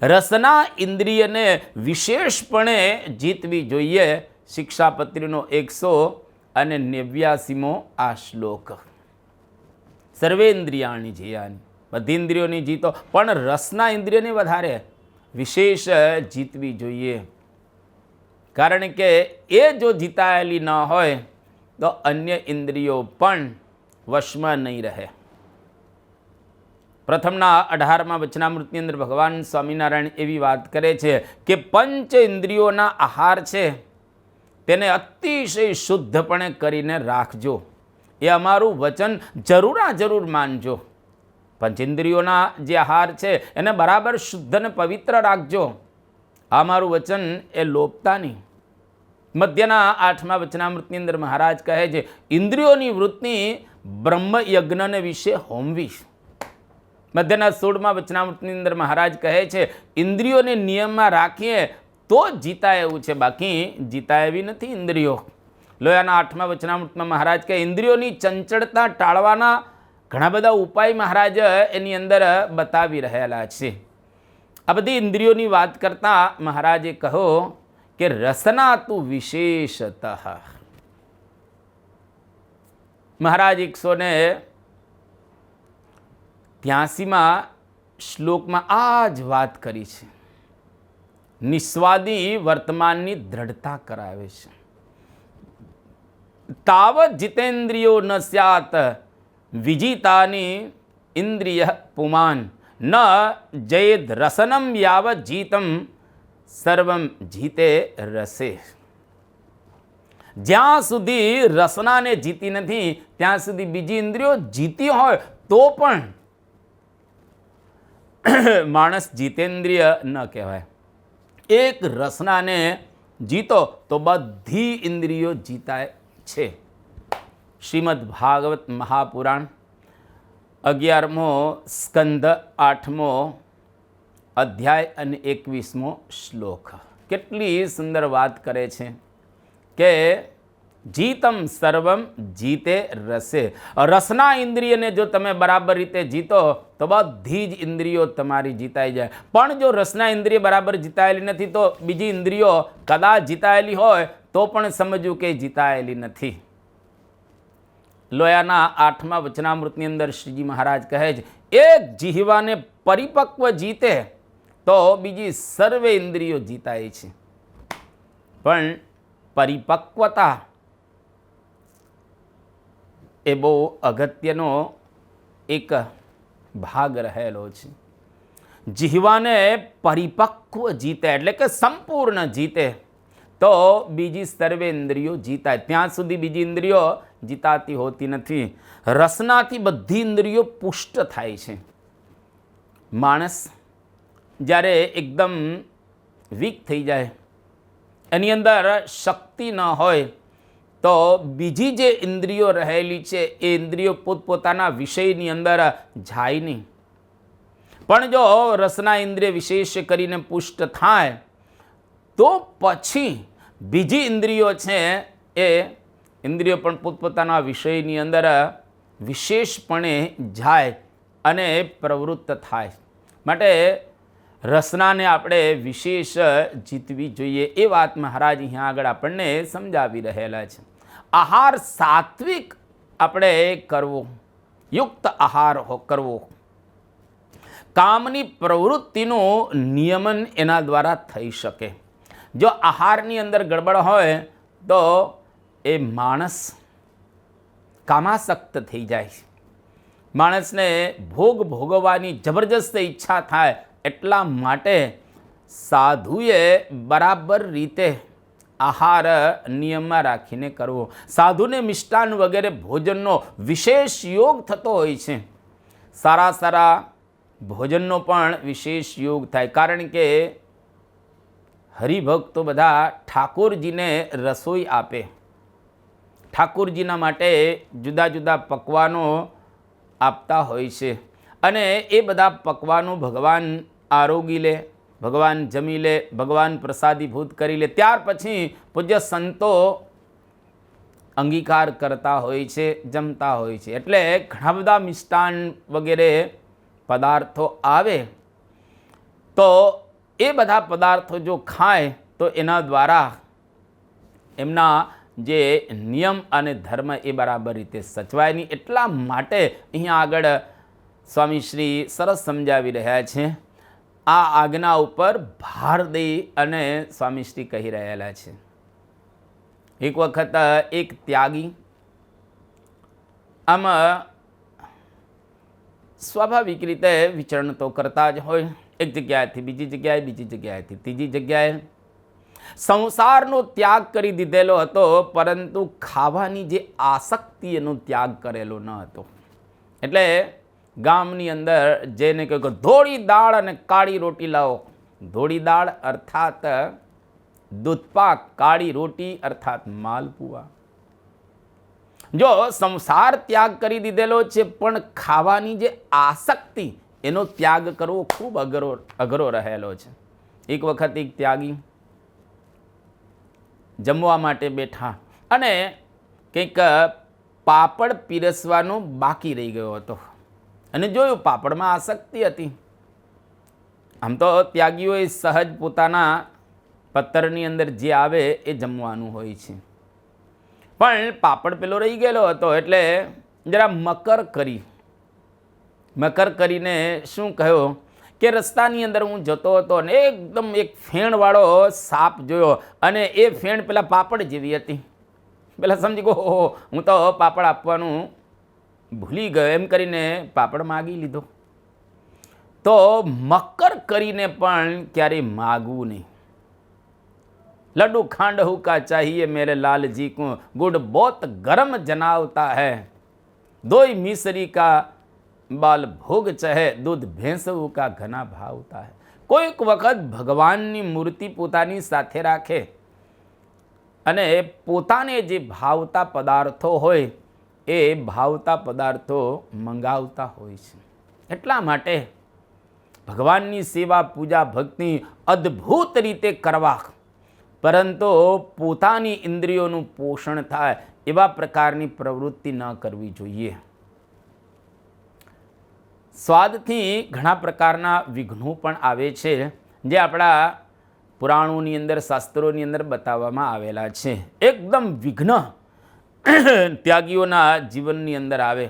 રસના ઇન્દ્રિયને વિશેષપણે જીતવી જોઈએ. શિક્ષાપત્રીનો 189મો આ શ્લોક. સર્વેન્દ્રિયાણી ધ્યેયાની, બધી ઇન્દ્રિયોની જીતો, પણ રસના ઇન્દ્રિયને વધારે વિશેષ જીતવી જોઈએ, કારણ કે એ જો જીતાયેલી ન હોય તો અન્ય ઇન્દ્રિયો પણ વશમાં નહીં રહે. પ્રથમના 18મા વચનામૃતની અંદર ભગવાન સ્વામિનારાયણ એવી વાત કરે છે કે પંચ ઇન્દ્રિયોના આહાર છે તેને અતિશય શુદ્ધપણે કરીને રાખજો. એ અમારું વચન જરૂર માનજો. પંચેન્દ્રિયોના જે આહાર છે એને બરાબર શુદ્ધ અને પવિત્ર રાખજો. આ મારું વચન એ લોપતા નહીં. મધ્યના 8મા વચનામૃતની અંદર મહારાજ કહે છે ઇન્દ્રિયોની વૃત્તિ બ્રહ્મયજ્ઞને વિશે હોમવી. મધ્યના 16મા વચનામૃતની અંદર મહારાજ કહે છે ઇન્દ્રિયોને નિયમમાં રાખીએ તો જીતાય એવું છે, બાકી જીતાય એવી નથી ઇન્દ્રિયો. લોયાના 8મા વચનામૃતમાં મહારાજ કહે ઇન્દ્રિયોની ચંચળતા ટાળવાના ઘણા બધા ઉપાય મહારાજ એની અંદર બતાવી રહેલા છે. આ બધી ઇન્દ્રિયોની વાત કરતા મહારાજે કહો કે રસના તું વિશેષતઃ. મહારાજ 183મા શ્લોકમાં આ જ વાત કરી છે. નિસ્વાદી વર્તમાનની દ્રઢતા કરાવે છે. તાવત જીતેન્દ્રિયો ન સ્યાત વિજિતાની ઇન્દ્રિય પુમાન ન જયેદ રસનમ યાવત જીતમ સર્વમ જીતે રસે. જ્યાં સુધી રસનાને જીતી નથી ત્યાં સુધી બીજી ઇન્દ્રિયો જીતી હોય તો પણ માણસ જીતેન્દ્રિય ન કહેવાય. એક રસનાને જીતો તો બધી ઇન્દ્રિયો જીતાય છે. શ્રીમદ ભાગવત મહાપુરાણ 11મો સ્કંદ 8મો અધ્યાય અને 21મો શ્લોક કેટલી સુંદર વાત કરે છે કે જીતમ સર્વમ જીતે રસે. રસના ઇન્દ્રિયને જો તમે બરાબર રીતે જીતો તો બધી જ ઇન્દ્રિયો તમારી જીતાઈ જાય. પણ જો રસના ઇન્દ્રિય બરાબર જીતાયેલી નથી તો બીજી ઇન્દ્રિયો કદાચ જીતાયેલી હોય તો પણ સમજવું કે જીતાયેલી નથી. લોયાના 8મા વચનામૃતની અંદર શ્રીજી મહારાજ કહે છે એક જીહવાને પરિપક્વ જીતે તો બીજી સર્વે ઇન્દ્રિયો જીતાય છે. પણ પરિપક્વતા એ બહુ અગત્યનો એક ભાગ રહેલો છે. જીહવાને પરિપક્વ જીતે એટલે કે સંપૂર્ણ જીતે તો બીજી સર્વે ઇન્દ્રિયો જીતાય. ત્યાં સુધી બીજી ઇન્દ્રિયો જીતાતી હોતી નથી. રસનાથી બધી ઇન્દ્રિયો પુષ્ટ થાય છે. માણસ જ્યારે એકદમ વીક થઈ જાય એની અંદર શક્તિ ન હોય તો બીજી જે ઇન્દ્રિયો રહેલી છે એ ઇન્દ્રિયો પોતપોતાના વિષયની અંદર જાય નહીં. પણ જો રસના ઇન્દ્રિય વિશેષ કરીને પુષ્ટ થાય તો પછી બીજી ઇન્દ્રિયો છે એ ઇન્દ્રિયો પણ પોતપોતાના વિષયની અંદર વિશેષપણે જાય અને પ્રવૃત્ત થાય. માટે રસનાને આપણે વિશેષ જીતવી જોઈએ એ વાત મહારાજ અહીંયા આગળ આપણને સમજાવી રહેલા છે. આહાર સાત્વિક આપણે કરવો, યુક્ત આહાર કરવો. કામની પ્રવૃત્તિનું નિયમન એના દ્વારા થઈ શકે. જો આહારની અંદર ગડબડ હોય તો એ માણસ કામાસક્ત થઈ જાય. માણસને ભોગ ભોગવવાની જબરજસ્ત ઈચ્છા થાય. એટલા માટે સાધુએ બરાબર રીતે આહાર નિયમમાં રાખીને કરવો. સાધુને મિષ્ટાન વગેરે ભોજનનો વિશેષ યોગ થતો હોય છે. સારા સારા ભોજનનો પણ વિશેષ યોગ થાય. કારણ કે હરિભક્તો બધા ઠાકોરજીને રસોઈ આપે. ઠાકોરજીના માટે જુદા જુદા પકવાનો આપતા હોય છે અને એ બધા પકવાનો ભગવાન આરોગી લે, ભગવાન જમી લે, ભગવાન પ્રસાદીભૂત કરી લે. ત્યાર પછી પૂજ્ય સંતો અંગીકાર કરતા હોય છે, જમતા હોય છે. એટલે ઘણા બધા મિષ્ટાન વગેરે પદાર્થો આવે તો એ બધા પદાર્થો જો ખાય તો એના દ્વારા એમના જે નિયમ અને ધર્મ એ બરાબર રીતે સચવાય નહીં. એટલા માટે અહીંયા આગળ સ્વામી શ્રી સરસ સમજાવી રહ્યા છે. આ આજ્ઞા ઉપર ભાર દઈ અને સ્વામી શ્રી કહી રહેલા છે. એક વખત એક ત્યાગી આમાં સ્વાભાવિક રીતે વિચરણ તો કરતા જ હોય. એક જગ્યાએથી બીજી જગ્યાએ, બીજી જગ્યાએથી ત્રીજી જગ્યાએ. સંસારનો ત્યાગ કરી દીધેલો હતો, પરંતુ ખાવાની જે આસક્તિ એનો ત્યાગ કરેલો ન હતો. એટલે ગામની અંદર જેને કહ્યું કે ધોળી દાળ અને કાળી રોટી લાવો. ધોળી દાળ અર્થાત દૂધપાક, કાળી રોટી અર્થાત માલપુઆ. જો સંસાર ત્યાગ કરી દીધેલો છે પણ ખાવાની જે આસક્તિ એનો ત્યાગ કરવો ખૂબ અઘરો રહેલો છે. એક વખત એક ત્યાગી જમવા માટે બેઠા અને કંઈક પાપડ પીરસવાનો બાકી રહી ગયો હતો અને જોયું પાપડમાં આસક્તિ હતી. આમ તો ત્યાગીઓએ સહજ પોતાના પત્તરની અંદર જે આવે એ જમવાનું હોય છે, પણ પાપડ પેલો રહી ગયેલો હતો એટલે જરા મકર કરીને શું કહ્યો કે રસ્તાની અંદર હું જતો હતો અને એકદમ એક ફેણવાળો સાપ જોયો અને એ ફેણ પેલા પાપડ જેવી હતી. પેલા સમજી ગયો હું તો પાપડ આપવાનું ભૂલી ગયો, એમ કરીને પાપડ માગી લીધો. તો મકર કરીને પણ ક્યારેય માગવું નહીં. लड्डू खांड हुका चाहिए मेरे लालजी को, गुड़ बहुत गरम जनावता है, दोई मिसरी का बाल भोग चहे, दूध भैंसऊ का घना भावता है. કોઈક વખત ભગવાનની મૂર્તિ પોતાની સાથે રાખે અને પોતાને જે ભાવતા પદાર્થો હોય એ ભાવતા પદાર્થો મંગાવતા હોય છે. એટલા માટે ભગવાનની સેવા, પૂજા, ભક્તિ અદ્ભુત રીતે કરવા, પરંતુ પોતાની ઇન્દ્રિયોનું પોષણ થાય એવા પ્રકારની પ્રવૃત્તિ ન કરવી જોઈએ. સ્વાદથી ઘણા પ્રકારના વિઘ્નો પણ આવે છે, જે આપણા પુરાણોની અંદર, શાસ્ત્રોની અંદર બતાવવામાં આવેલા છે. એકદમ વિઘ્ન ત્યાગીઓના જીવનની અંદર આવે,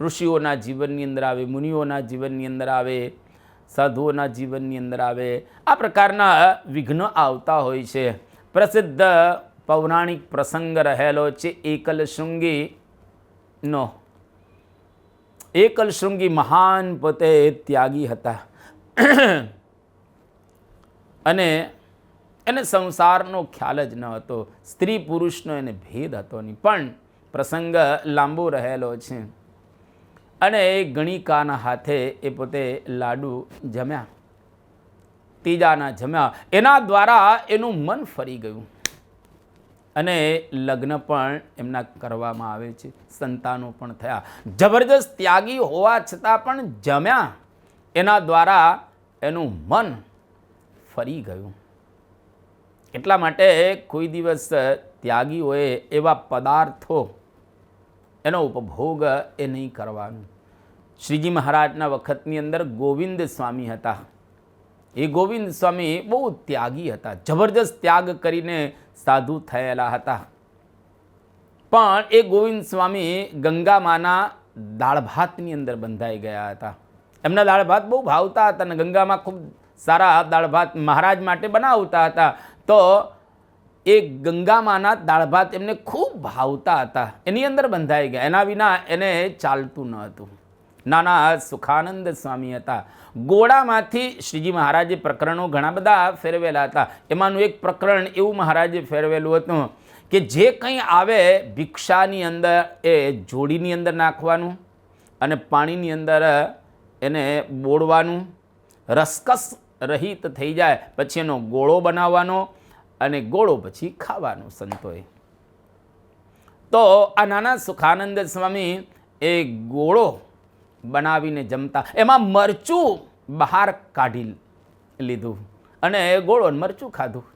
ઋષિઓના જીવનની અંદર આવે, મુનિઓના જીવનની અંદર આવે, સાધુઓના જીવનની અંદર આવે. આ પ્રકારના વિઘ્નો આવતા હોય છે. પ્રસિદ્ધ પૌરાણિક પ્રસંગ રહેલો છે એકલશૃંગીનો. એકલશૃંગી મહાન પોતે ત્યાગી હતા અને એને સંસારનો ખ્યાલ જ ન હતો, સ્ત્રી પુરુષનો એને ભેદ હતો નહીં. પણ પ્રસંગ લાંબો રહેલો છે અને એ ગણિકાના હાથે એ પોતે લાડુ જમ્યા ત્રીજાના જમ્યા. એના દ્વારા એનું મન ફરી ગયું અને લગ્ન પણ એમના કરવામાં આવે છે, સંતાનો પણ થયા. જબરજસ્ત ત્યાગી હોવા છતાં પણ જમ્યા, એના દ્વારા એનું મન ફરી ગયું. એટલા માટે કોઈ દિવસ ત્યાગીઓએ એવા પદાર્થો એનો ઉપભોગ એ નહીં કરવાનું. શ્રીજી મહારાજના વખતની અંદર ગોવિંદ સ્વામી હતા. એ ગોવિંદ સ્વામી બહુ ત્યાગી હતા, જબરજસ્ત ત્યાગ કરીને સાધુ થયેલા હતા. પણ એ ગોવિંદ સ્વામી ગંગા માના દાળ ભાતની અંદર બંધાઈ ગયા હતા. એમના દાળ ભાત બહુ ભાવતા હતા અને ગંગામાં ખૂબ સારા દાળ ભાત મહારાજ માટે બનાવતા હતા. તો એ ગંગામાના દાળ ભાત એમને ખૂબ ભાવતા હતા, એની અંદર બંધાઈ ગયા. એના વિના એને ચાલતું ન હતું. નાના સુખાનંદ સ્વામી હતા. ગોળામાંથી શ્રીજી મહારાજે પ્રકરણો ઘણા બધા ફેરવેલા હતા. એમાંનું એક પ્રકરણ એવું મહારાજે ફેરવેલું હતું કે જે કંઈ આવે ભિક્ષાની અંદર એ જોડીની અંદર નાખવાનું અને પાણીની અંદર એને બોળવાનું, રસકસ રહિત થઈ જાય પછી એનો ગોળો બનાવવાનો અને ગોળો પછી ખાવાનો સંતોએ. તો આ નાના સુખાનંદ સ્વામી એ ગોળો બનાવીને જમતા. એમાં મરચું બહાર કાઢી લીધું અને ગોળો મરચું ખાધું.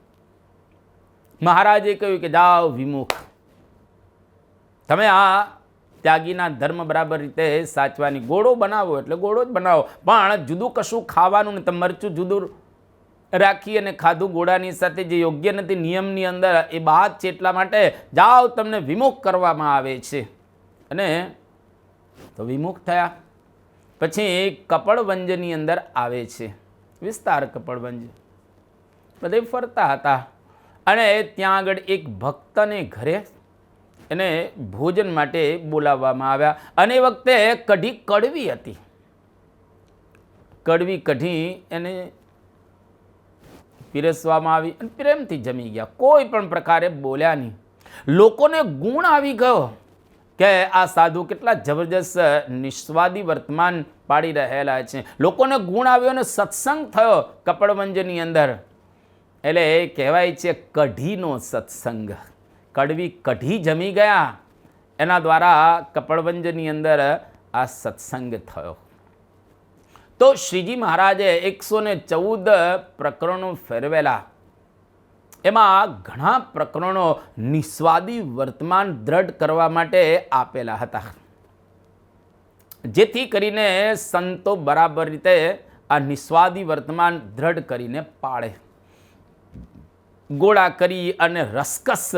મહારાજે કહ્યું કે જાઓ વિમુખ, તમે આ ત્યાગીના ધર્મ બરાબર રીતે સાચવાની. ગોળો બનાવો એટલે ગોળો જ બનાવો, પણ જુદું કશું ખાવાનું નહીં. તમે મરચું જુદું રાખી અને ખાધું ગોળાની સાથે, જે યોગ્ય નથી નિયમની અંદર, એ બાદ છે. એટલા માટે જાઓ, તમને વિમુખ કરવામાં આવે છે. અને તો વિમુખ થયા. પછી કપડવંજની અંદર આવે છે, વિસ્તાર કપડવંજ. બધે ફરતા હતા અને ત્યાં આગળ એક ભક્તને ઘરે એને ભોજન માટે બોલાવવામાં આવ્યા. અને એ વખતે કઢી કડવી હતી. કડવી કઢી એને પીરસવામાં આવી અને પ્રેમથી જમી ગયા. કોઈ પણ પ્રકારે બોલ્યા નહીં. લોકોને ગુણ આવી ગયો કે આ સાધુ કેટલા જબરજસ્ત નિસ્વાદી વર્તમાન પાડી રહેલા છે. લોકોને ગુણ આવ્યો અને સત્સંગ થયો કપડવંજની અંદર. એટલે કહેવાય છે કઢીનો સત્સંગ. કડવી કઢી જમી ગયા, એના દ્વારા કપડવંજની અંદર આ સત્સંગ થયો. તો શ્રીજી મહારાજે 114 પ્રકરણો ફેરવેલા. એમાં ઘણા પ્રકરણો નિસ્વાદી વર્તમાન દ્રઢ કરવા માટે આપેલા હતા, જેથી કરીને સંતો બરાબર રીતે આ નિસ્વાદી વર્તમાન દ્રઢ કરીને પાળે. ગોળા કરી અને રસકસ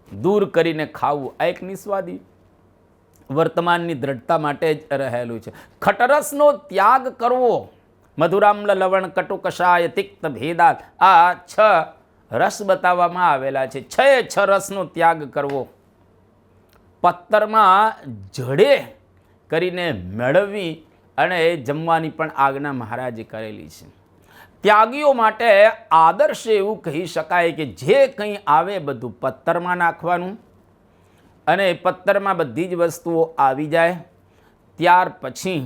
દૂર કરીને ખાવું, આ એક નિસ્વાદી વર્તમાનની દ્રઢતા માટે જ રહેલું છે. ખટરસનો ત્યાગ કરવો, મધુરામ્લ લવણ કટુ કષાય તિક્ત ભેદાત, આ 6 રસ બતાવવામાં આવેલા છે. 6 રસનો ત્યાગ કરવો. પત્તરમાં જડે કરીને મેળવવી અને જમવાની પણ આજ્ઞા મહારાજે કરેલી છે. ત્યાગીઓ માટે આદર્શ એવું કહી શકાય કે જે કંઈ આવે બધું પત્તરમાં નાખવાનું અને પત્તરમાં બધી જ વસ્તુઓ આવી જાય. ત્યાર પછી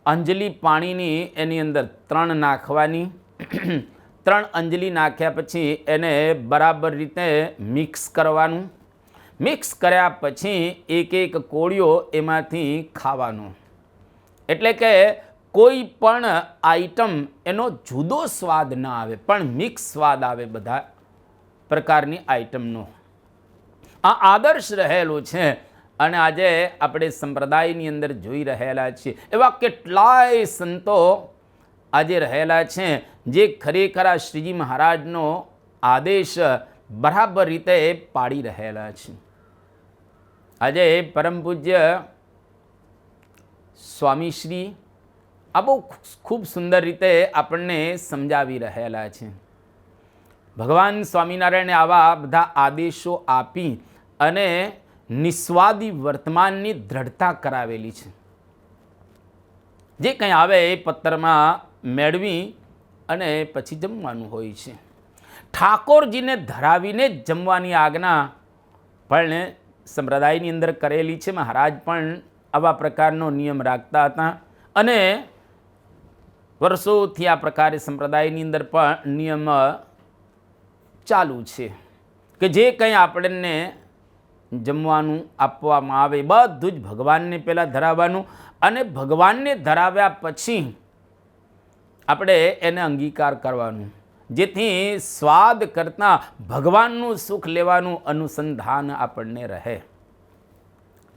અંજલિ પાણીની એની અંદર 3 નાખવાની. 3 અંજલિ નાખ્યા પછી એને બરાબર રીતે મિક્સ કરવાનું. મિક્સ કર્યા પછી એક એક કોળિયો એમાંથી ખાવાનો. એટલે કે કોઈ પણ આઈટમ એનો જુદો સ્વાદ ના આવે, પણ મિક્સ સ્વાદ આવે બધા પ્રકારની આઈટમનો. આ આદર્શ રહેલો છે. અને આજે આપણે સંપ્રદાયની અંદર જોઈ રહેલા છીએ એવા કેટલાય સંતો આજે રહેલા છે જે ખરેખર આ શ્રીજી મહારાજનો આદેશ બરાબર રીતે પાડી રહેલા છે. આજે પરમ પૂજ્ય સ્વામીશ્રી આ બહુ ખૂબ સુંદર રીતે આપણને સમજાવી રહેલા છે. ભગવાન સ્વામિનારાયણે આવા બધા આદેશો આપી અને નિસ્વાદી વર્તમાનની દ્રઢતા કરાવેલી છે. જે કંઈ આવે એ પત્તરમાં મેળવી અને પછી જમવાનું હોય છે. ઠાકોરજીને ધરાવીને જ જમવાની આજ્ઞા પણ સંપ્રદાયની અંદર કરેલી છે. મહારાજ પણ આવા પ્રકારનો નિયમ રાખતા હતા. અને વર્ષોથી આ પ્રકારે સંપ્રદાયની અંદર પણ નિયમ ચાલુ છે કે જે કંઈ આપણને જમવાનું આપવામાં આવે બધું જ ભગવાનને પહેલાં ધરાવવાનું અને ભગવાનને ધરાવ્યા પછી આપણે એને અંગીકાર કરવાનું, જેથી સ્વાદ કરતાં ભગવાનનું સુખ લેવાનું અનુસંધાન આપણને રહે.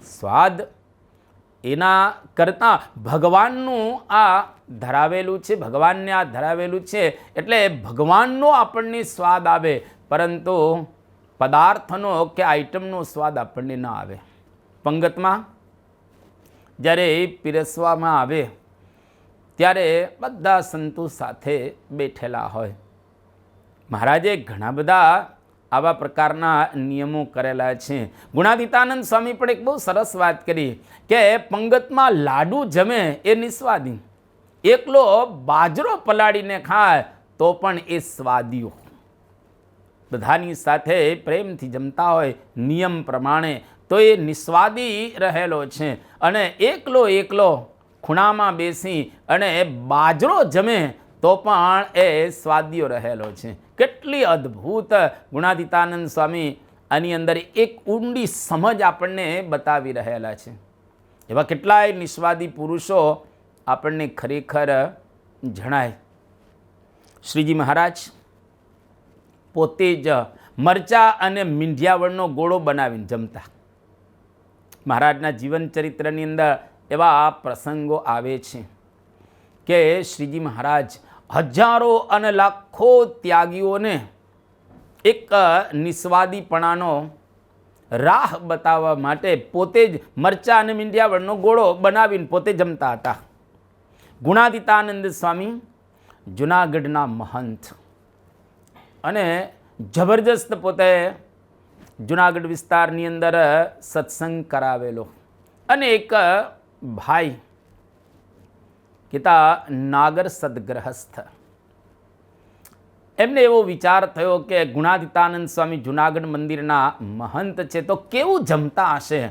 સ્વાદ એના કરતાં ભગવાનનું આ ધરાવેલું છે, ભગવાનને આ ધરાવેલું છે એટલે ભગવાનનો આપણને સ્વાદ આવે, પરંતુ પદાર્થનો કે આઈટમનો સ્વાદ આપણને ન આવે. પંગતમાં જ્યારે પીરસવામાં આવે ત્યારે બધા સંતો સાથે બેઠેલા હોય. મહારાજે ઘણા બધા આવા પ્રકારના નિયમો કરેલા છે. ગુણાતીતાનંદ સ્વામી પણ એક બહુ સરસ વાત કરી કે પંગતમાં લાડુ જમે એ નિસ્વાદી, એકલો બાજરો પલાળીને ખાય તો પણ એ સ્વાદિયો. બધાની સાથે પ્રેમથી જમતા હોય નિયમ પ્રમાણે તો એ નિસ્વાદી રહેલો છે, અને એકલો ખૂણામાં બેસી અને બાજરો જમે તો પણ એ સ્વાદિયો રહેલો છે. કેટલી અદ્ભુત ગુણાતીતાનંદ સ્વામી આની અંદર એક ઊંડી સમજ આપણને બતાવી રહેલા છે. એવા કેટલાય નિસ્વાદી પુરુષો આપણને ખરેખર જણાય. શ્રીજી મહારાજ પોતે જ મરચા અને મીંઢિયાવળનો ગોળો બનાવીને જમતા. મહારાજના જીવન ચરિત્રની અંદર એવા પ્રસંગો આવે છે કે શ્રીજી મહારાજ હજારો અને લાખો ત્યાગીઓને એક નિસ્વાદીપણાનો રાહ બતાવવા માટે પોતે જ મરચા અને મીંઢિયાવળનો ગોળો બનાવીને પોતે જમતા હતા. ગુણાતીતાનંદ સ્વામી જુનાગઢના મહંત, અને જબરજસ્ત પોતે જુનાગઢ વિસ્તારની અંદર સત્સંગ કરાવેલો, અને એક ભાઈ કહેતા નાગર સદગ્રહસ્થ, એમને એવો વિચાર થયો કે ગુણાતીતાનંદ સ્વામી જુનાગઢ મંદિરના મહંત છે તો કેવું જમતા હશે,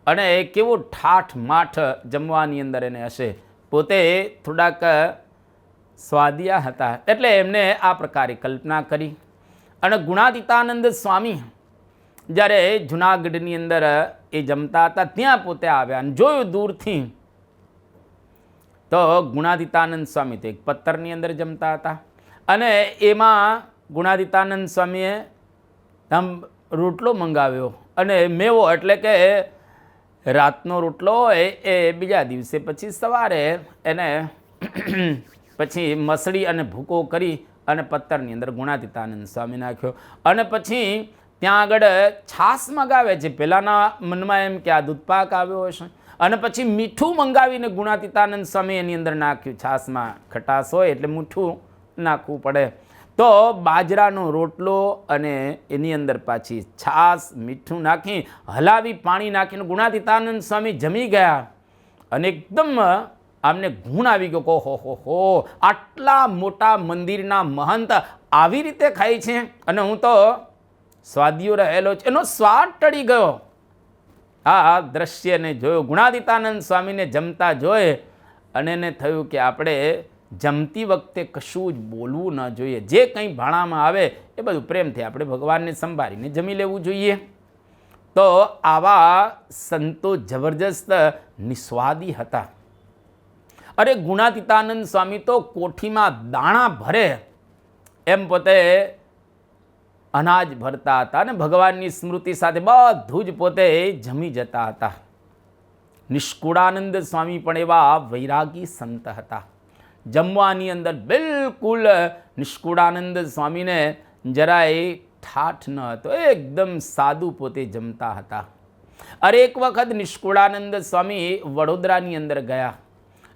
અને કેવો ઠાઠ માઠ જમવાની અંદર એને હશે. પોતે થોડાક સ્વાદિયા હતા એટલે એમને આ પ્રકારે કલ્પના કરી. અને ગુણાતીતાનંદ સ્વામી જ્યારે જુનાગઢની અંદર એ જમતા હતા ત્યાં પોતે આવ્યા અને જોયું દૂરથી તો ગુણાતીતાનંદ સ્વામી તો એક પત્તરની અંદર જમતા હતા, અને એમાં ગુણાતીતાનંદ સ્વામીએ આમ રોટલો મંગાવ્યો, અને મેવો એટલે કે રાતનો રોટલો હોય એ બીજા દિવસે પછી સવારે એને પછી મસળી અને ભૂકો કરી અને પત્તરની અંદર ગુણાતીતાનંદ સ્વામી નાખ્યો. અને પછી ત્યાં આગળ છાશ મંગાવે છે. પહેલાંના મનમાં એમ કે આ દૂધપાક આવ્યો હશે, અને પછી મીઠું મંગાવીને ગુણાતીતાનંદ સ્વામી એની અંદર નાખ્યું. છાશમાં ખટાશ હોય એટલે મીઠું નાખવું પડે, તો બાજરાનો રોટલો અને એની અંદર પાછી છાશ મીઠું નાખી હલાવી પાણી નાખીને ગુણાતીતાનંદ સ્વામી જમી ગયા. અને એકદમ આમને ગુણ આવી ગયો કે હો આટલા મોટા મંદિરના મહંત આવી રીતે ખાય છે, અને હું તો સ્વાદિયો રહેલો છે. એનો સ્વાદ ટળી ગયો. આ દ્રશ્યને જોયો, ગુણાતીતાનંદ સ્વામીને જમતા જોયે, અને એને થયું કે આપણે જમતી વખતે કશું જ બોલવું ન જોઈએ. જે કંઈ ભાણામાં આવે એ બધું પ્રેમથી આપણે ભગવાનને સંભાળીને જમી લેવું જોઈએ. તો આવા સંતો જબરજસ્ત નિસ્વાદી હતા. અરે ગુણાતીતાનંદ સ્વામી તો કોઠીમાં દાણા ભરે એમ પોતે અનાજ ભરતા હતા, અને ભગવાનની સ્મૃતિ સાથે બધું જ પોતે જમી જતા હતા. નિષ્કુળાનંદ સ્વામી પણ એવા વૈરાગી સંત હતા. જમવાની અંદર બિલકુલ નિષ્કુળાનંદ સ્વામીને જરાય ઠાઠ ન હતો, એકદમ સાદું પોતે જમતા હતા. અરે એક વખત નિષ્કુળાનંદ સ્વામી વડોદરાની અંદર ગયા,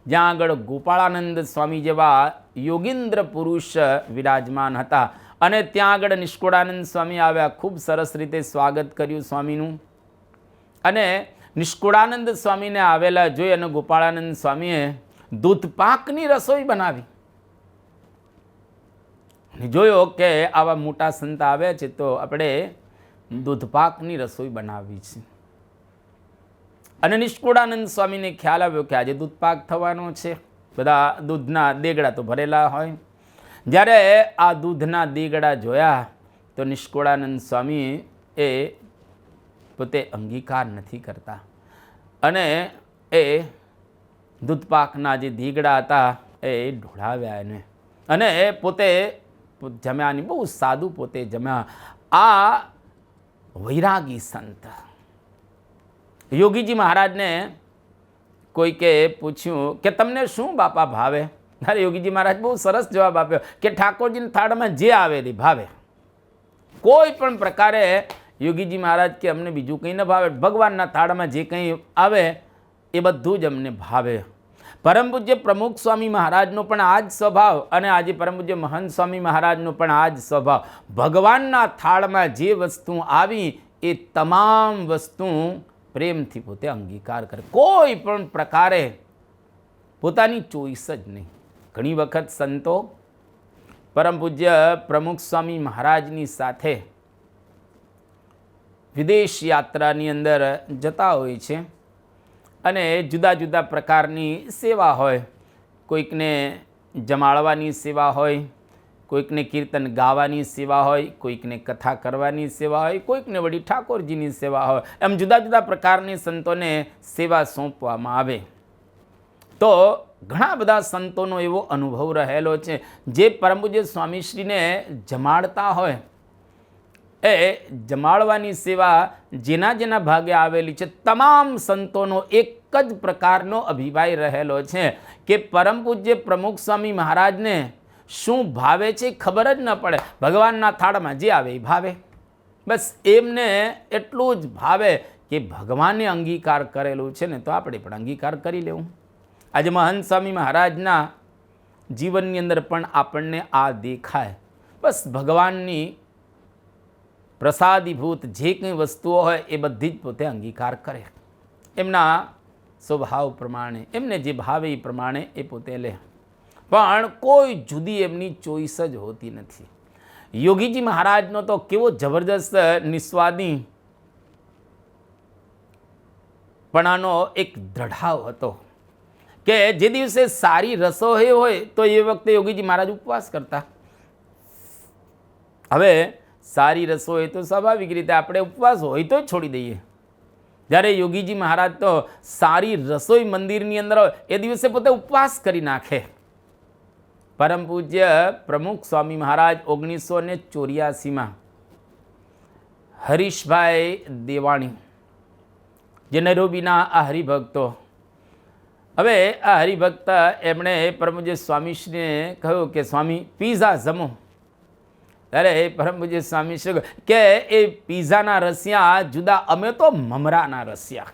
જ્યાં આગળ ગોપાળાનંદ સ્વામી જેવા યોગીન્દ્ર પુરુષ વિરાજમાન હતા, અને ત્યાં આગળ નિષ્કુળાનંદ સ્વામી આવ્યા. ખૂબ સરસ રીતે સ્વાગત કર્યું સ્વામીનું, અને નિષ્કુળાનંદ સ્વામીને આવેલા જોઈ અને ગોપાળાનંદ સ્વામીએ દૂધપાકની રસોઈ બનાવી. જોયો કે આવા મોટા સંત આવ્યા છે તો આપણે દૂધપાકની રસોઈ બનાવવી છે. અને નિષ્કુળાનંદ સ્વામીને ખ્યાલ આવ્યો કે આજે દૂધપાક થવાનો છે. બધા દૂધના દેગડા તો ભરેલા હોય. જ્યારે આ દૂધના દેગડા જોયા તો નિષ્કુળાનંદ સ્વામી એ પોતે અંગીકાર નથી કરતા અને એ દૂધપાકના જે દીગડા હતા એ ઢોળાવ્યા એને અને પોતે જમ્યાની બહુ સાદું પોતે જમ્યા. આ વૈરાગી સંત યોગીજી મહારાજને કોઈકે પૂછ્યું કે તમને શું બાપા ભાવે? અરે યોગીજી મહારાજ બહુ સરસ જવાબ આપ્યો કે ઠાકોરજીની થાળમાં જે આવે તે ભાવે. કોઈ પણ પ્રકારે યોગીજી મહારાજ કે અમને બીજું કંઈ ન ભાવે, ભગવાનના થાળમાં જે કંઈ આવે એ બધું જ અમને ભાવે. પરમ પૂજ્ય પ્રમુખ સ્વામી મહારાજનો પણ આ જ સ્વભાવ અને આજે પરમ પૂજ્ય મહંત સ્વામી મહારાજનો પણ આ જ સ્વભાવ. ભગવાનના થાળમાં જે વસ્તુ આવી એ તમામ વસ્તુ પ્રેમથી પોતે અંગીકાર કરે, કોઈ પણ પ્રકારે પોતાની ચોઈસ જ નહીં. ઘણી વખત સંતો પરમ પૂજ્ય પ્રમુખ સ્વામી મહારાજની સાથે વિદેશ યાત્રાની અંદર જતા હોય છે અને જુદા જુદા પ્રકારની સેવા હોય. કોઈકને જમાડવાની સેવા હોય, કોઈકને કીર્તન ગાવાની સેવા હોય, કોઈકને કથા કરવાની સેવા હોય, કોઈકને વળી ઠાકોરજીની સેવા હોય. એમ જુદા જુદા પ્રકારની સંતોને સેવા સોંપવામાં આવે. તો ઘણા બધા સંતોનો એવો અનુભવ રહેલો છે જે પરમ પૂજ્ય સ્વામીશ્રીને જમાડતા હોય એ જમાડવાની સેવા જેના જેના ભાગે આવેલી છે તમામ સંતોનો એક જ પ્રકારનો અભિપ્રાય રહેલો છે કે પરમ પૂજ્ય પ્રમુખ સ્વામી મહારાજને શું ભાવે છે ખબર જ ન પડે. ભગવાનના થાળમાં જે આવે એ ભાવે. બસ એમને એટલું જ ભાવે કે ભગવાને અંગીકાર કરેલું છે ને તો આપણે પણ અંગીકાર કરી લેવું. આજે મહંત સ્વામી મહારાજના જીવનની અંદર પણ આપણને આ દેખાય. બસ ભગવાનની પ્રસાદીભૂત જે કંઈ વસ્તુઓ હોય એ બધી જ પોતે અંગીકાર કરે. એમના સ્વભાવ પ્રમાણે એમને જે ભાવે એ પ્રમાણે એ પોતે લે, પણ કોઈ જુદી એમની ચોઈસ જ હોતી નથી. યોગીજી મહારાજનો તો કેવો જબરજસ્ત નિસ્વાદી પણાનો એક દ્રઢાવ હતો કે જે દિવસે સારી રસોઈ હોય તો એ વખતે યોગીજી મહારાજ ઉપવાસ કરતા. હવે સારી રસોઈ તો સ્વાભાવિક રીતે આપણે ઉપવાસ હોય તો છોડી દઈએ. જ્યારે યોગીજી મહારાજ તો સારી રસોઈ મંદિરની અંદર હોય એ દિવસે પોતે ઉપવાસ કરી નાખે. પરમ પૂજ્ય પ્રમુખ સ્વામી મહારાજ 1984માં હરીશભાઈ દેવાણી જે નૈરોબીના આ હરિભક્તો, હવે આ હરિભક્ત એમણે પરમ પૂજ્ય સ્વામીશ્રીને કહ્યું કે સ્વામી પીઝા જમો. અરે પરમ પૂજ્ય સ્વામીશ્રી કે એ પીઝાના રસિયા જુદા, અમે તો મમરાના રસિયા.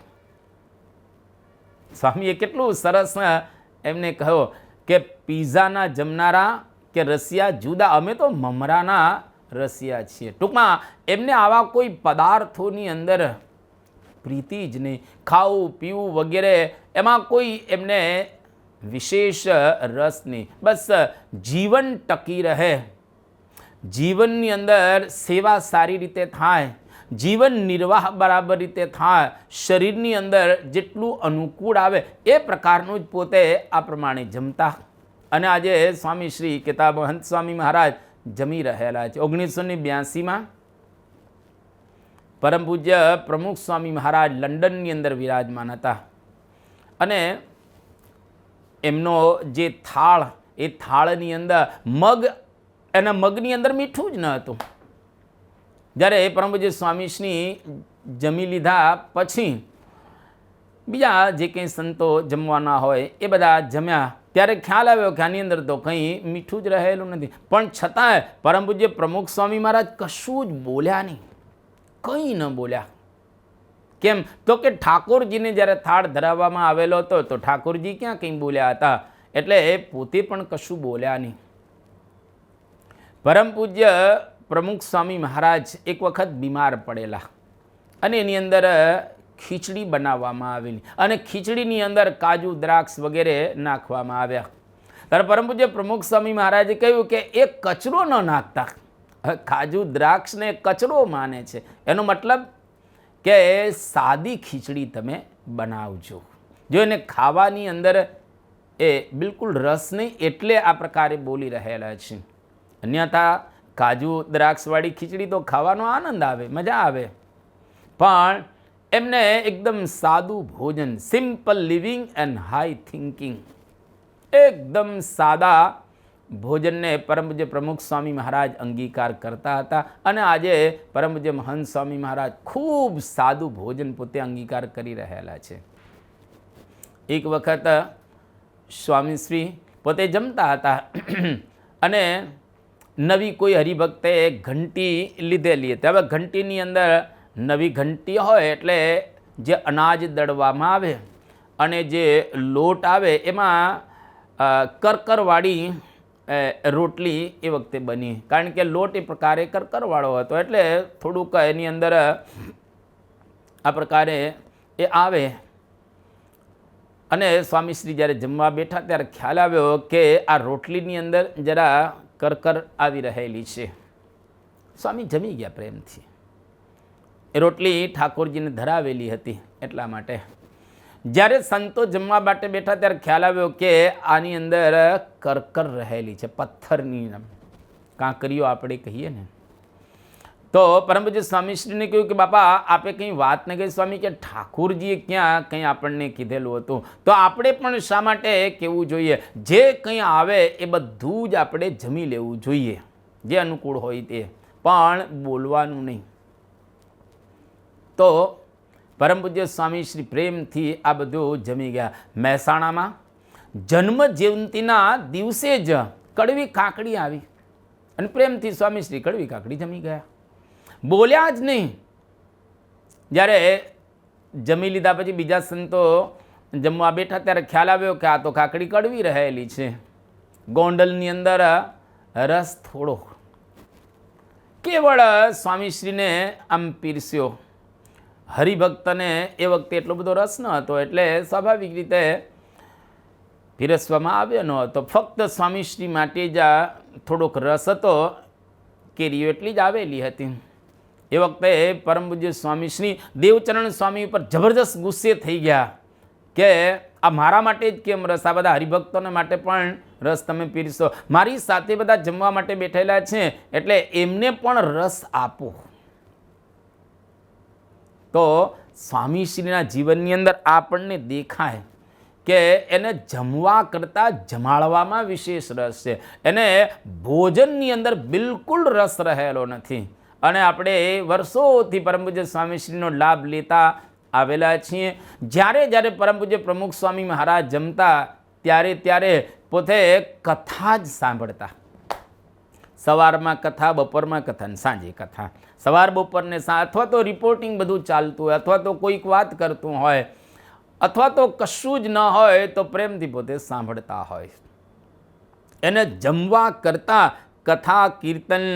સ્વામીએ કેટલું સરસ એમને કહ્યું કે પીઝાના જમનારા કે રસિયા જુદા, અમે તો મમરાના રસિયા છીએ. ટૂંકમાં એમને આવા કોઈ પદાર્થોની અંદર પ્રીતિ જ નહીં. ખાવું પીવું વગેરે એમાં કોઈ એમને વિશેષ રસ નહીં. બસ જીવન ટકી રહે, જીવનની અંદર સેવા સારી રીતે થાય, જીવન નિર્વાહ બરાબર રીતે થાય, શરીરની અંદર જેટલું અનુકૂળ આવે એ પ્રકારનું જ પોતે આ પ્રમાણે જમતા. અને આજે સ્વામી શ્રી કેતા મહંત સ્વામી મહારાજ જમી રહેલા છે. 1982માં પરમ પૂજ્ય પ્રમુખ સ્વામી મહારાજ લંડનની અંદર વિરાજમાન હતા અને એમનો જે થાળ, એ થાળની અંદર મગ, એના મગની અંદર મીઠું જ ન હતું. જ્યારે પરમ પૂજ્ય સ્વામીશ્રી જમી લીધા પછી બીજા જે કંઈ સંતો જમવાના હોય એ બધા જમ્યા ત્યારે ખ્યાલ આવ્યો કે આની અંદર તો કંઈ મીઠું જ રહેલું નથી. પણ છતાંય પરમ પૂજ્ય પ્રમુખ સ્વામી મહારાજ કશું જ બોલ્યા નહીં, કંઈ ન બોલ્યા. કેમ તો કે ઠાકોરજીને જ્યારે થાળ ધરાવવામાં આવેલો હતો તો ઠાકોરજી ક્યાં કંઈ બોલ્યા હતા, એટલે એ પોતે પણ કશું બોલ્યા નહીં. પરમ પૂજ્ય પ્રમુખ સ્વામી મહારાજ એક વખત બીમાર પડેલા અને એની અંદર ખીચડી બનાવવામાં આવેલી અને ખીચડીની અંદર કાજુ દ્રાક્ષ વગેરે નાખવામાં આવ્યા. ત્યારે પરમ પૂજ્ય પ્રમુખ સ્વામી મહારાજે કહ્યું કે એ કચરો ન નાખતા. કાજુ દ્રાક્ષને કચરો માને છે, એનો મતલબ કે સાદી ખીચડી તમે બનાવજો. જો એને ખાવાની અંદર એ બિલકુલ રસ નહીં એટલે આ પ્રકારે બોલી રહેલા છે. અન્યથા કાજુ દ્રાક્ષવાળી ખીચડી તો ખાવાનો આનંદ આવે, મજા આવે, પણ એમને એકદમ સાદું ભોજન, simple living and high thinking, એકદમ સાદા ભોજનને પરમ પૂજ્ય પ્રમુખ સ્વામી મહારાજ અંગીકાર કરતા હતા. અને આજે પરમ પૂજ્ય મહંત સ્વામી મહારાજ ખૂબ સાદું ભોજન પોતે અંગીકાર કરી રહેલા છે. એક વખત સ્વામીશ્રી પોતે જમતા હતા અને નવી કોઈ હરિભક્તે ઘંટી લીધેલી હતી. હવે ઘંટીની અંદર નવી ઘંટી હોય એટલે જે અનાજ દળવામાં આવે અને જે લોટ આવે એમાં કરકરવાળી રોટલી એ વખતે બની, કારણ કે લોટ એ પ્રકારે કરકરવાળો હતો એટલે થોડુંક એની અંદર આ પ્રકારે એ આવે. અને સ્વામીશ્રી જ્યારે જમવા બેઠા ત્યારે ખ્યાલ આવ્યો કે આ રોટલીની અંદર જરા કરકર આવી રહેલી છે. સ્વામી જમી ગયા પ્રેમથી. એ રોટલી ઠાકોરજીને ધરાવેલી હતી એટલા માટે. જ્યારે સંતો જમવા માટે બેઠા ત્યારે ખ્યાલ આવ્યો કે આની અંદર કરકર રહેલી છે, પથ્થરની કાંકરીઓ આપણે કહીએ ને. તો પરમ પૂજ્ય સ્વામીશ્રીને કહ્યું કે બાપા આપે કંઈ વાત ન કહી. સ્વામી કે ઠાકોરજીએ ક્યાં કંઈ આપણને કીધેલું હતું, તો આપણે પણ શા માટે કહેવું જોઈએ? જે કંઈ આવે એ બધું જ આપણે જમી લેવું જોઈએ, જે અનુકૂળ હોય તે, પણ બોલવાનું નહીં. તો પરમ પૂજ્ય સ્વામી શ્રી પ્રેમથી આ બધું જમી ગયા. મહેસાણામાં જન્મ જયંતિના દિવસે જ કડવી કાકડી આવી અને પ્રેમથી સ્વામી શ્રી કડવી કાકડી જમી ગયા, બોલ્યા જ નહીં. જ્યારે જમી લીધા પછી બીજા સંતો જમવા બેઠા ત્યારે ખ્યાલ આવ્યો કે આ તો કાકડી કડવી રહેલી છે. ગોંડલની અંદર રસ થોડો કેવળ સ્વામીશ્રીને આમ પીરસ્યો. હરિભક્તને એ વખતે એટલો બધો રસ ન હતો એટલે સ્વાભાવિક રીતે પીરસવામાં આવ્યો ન હતો. ફક્ત સ્વામીશ્રી માટે જ થોડોક રસ હતો, કેરીઓ એટલી જ આવેલી હતી. એ વખતે પરમ પૂજ્ય સ્વામીશ્રી દેવચરણ સ્વામી ઉપર જબરજસ્ત ગુસ્સે થઈ ગયા કે આ મારા માટે જ કેમ રસ, આ બધા હરિભક્તોને માટે પણ રસ તમે પીરસો, મારી સાથે બધા જમવા માટે બેઠેલા છે એટલે એમને પણ રસ આપો. તો સ્વામીશ્રીના જીવનની અંદર આપણને દેખાય કે એને જમવા કરતાં જમાડવામાં વિશેષ રસ છે, એને ભોજનની અંદર બિલકુલ રસ રહેલો નથી. અને આપણે વર્ષોથી પરમ પૂજ્ય સ્વામીશ્રીનો લાભ લેતા આવેલા છીએ. જ્યારે જ્યારે પરમ પૂજ્ય પ્રમુખ સ્વામી મહારાજ જમતા ત્યારે ત્યારે પોતે કથા જ સાંભળતા. સવારમાં કથા, બપોરમાં કથા અને સાંજે કથા. સવાર બપોરને અથવા તો રિપોર્ટિંગ બધું ચાલતું હોય, અથવા તો કોઈક વાત કરતું હોય, અથવા તો કશું જ ન હોય તો પ્રેમથી પોતે સાંભળતા હોય. એને જમવા કરતાં કથા, કીર્તન,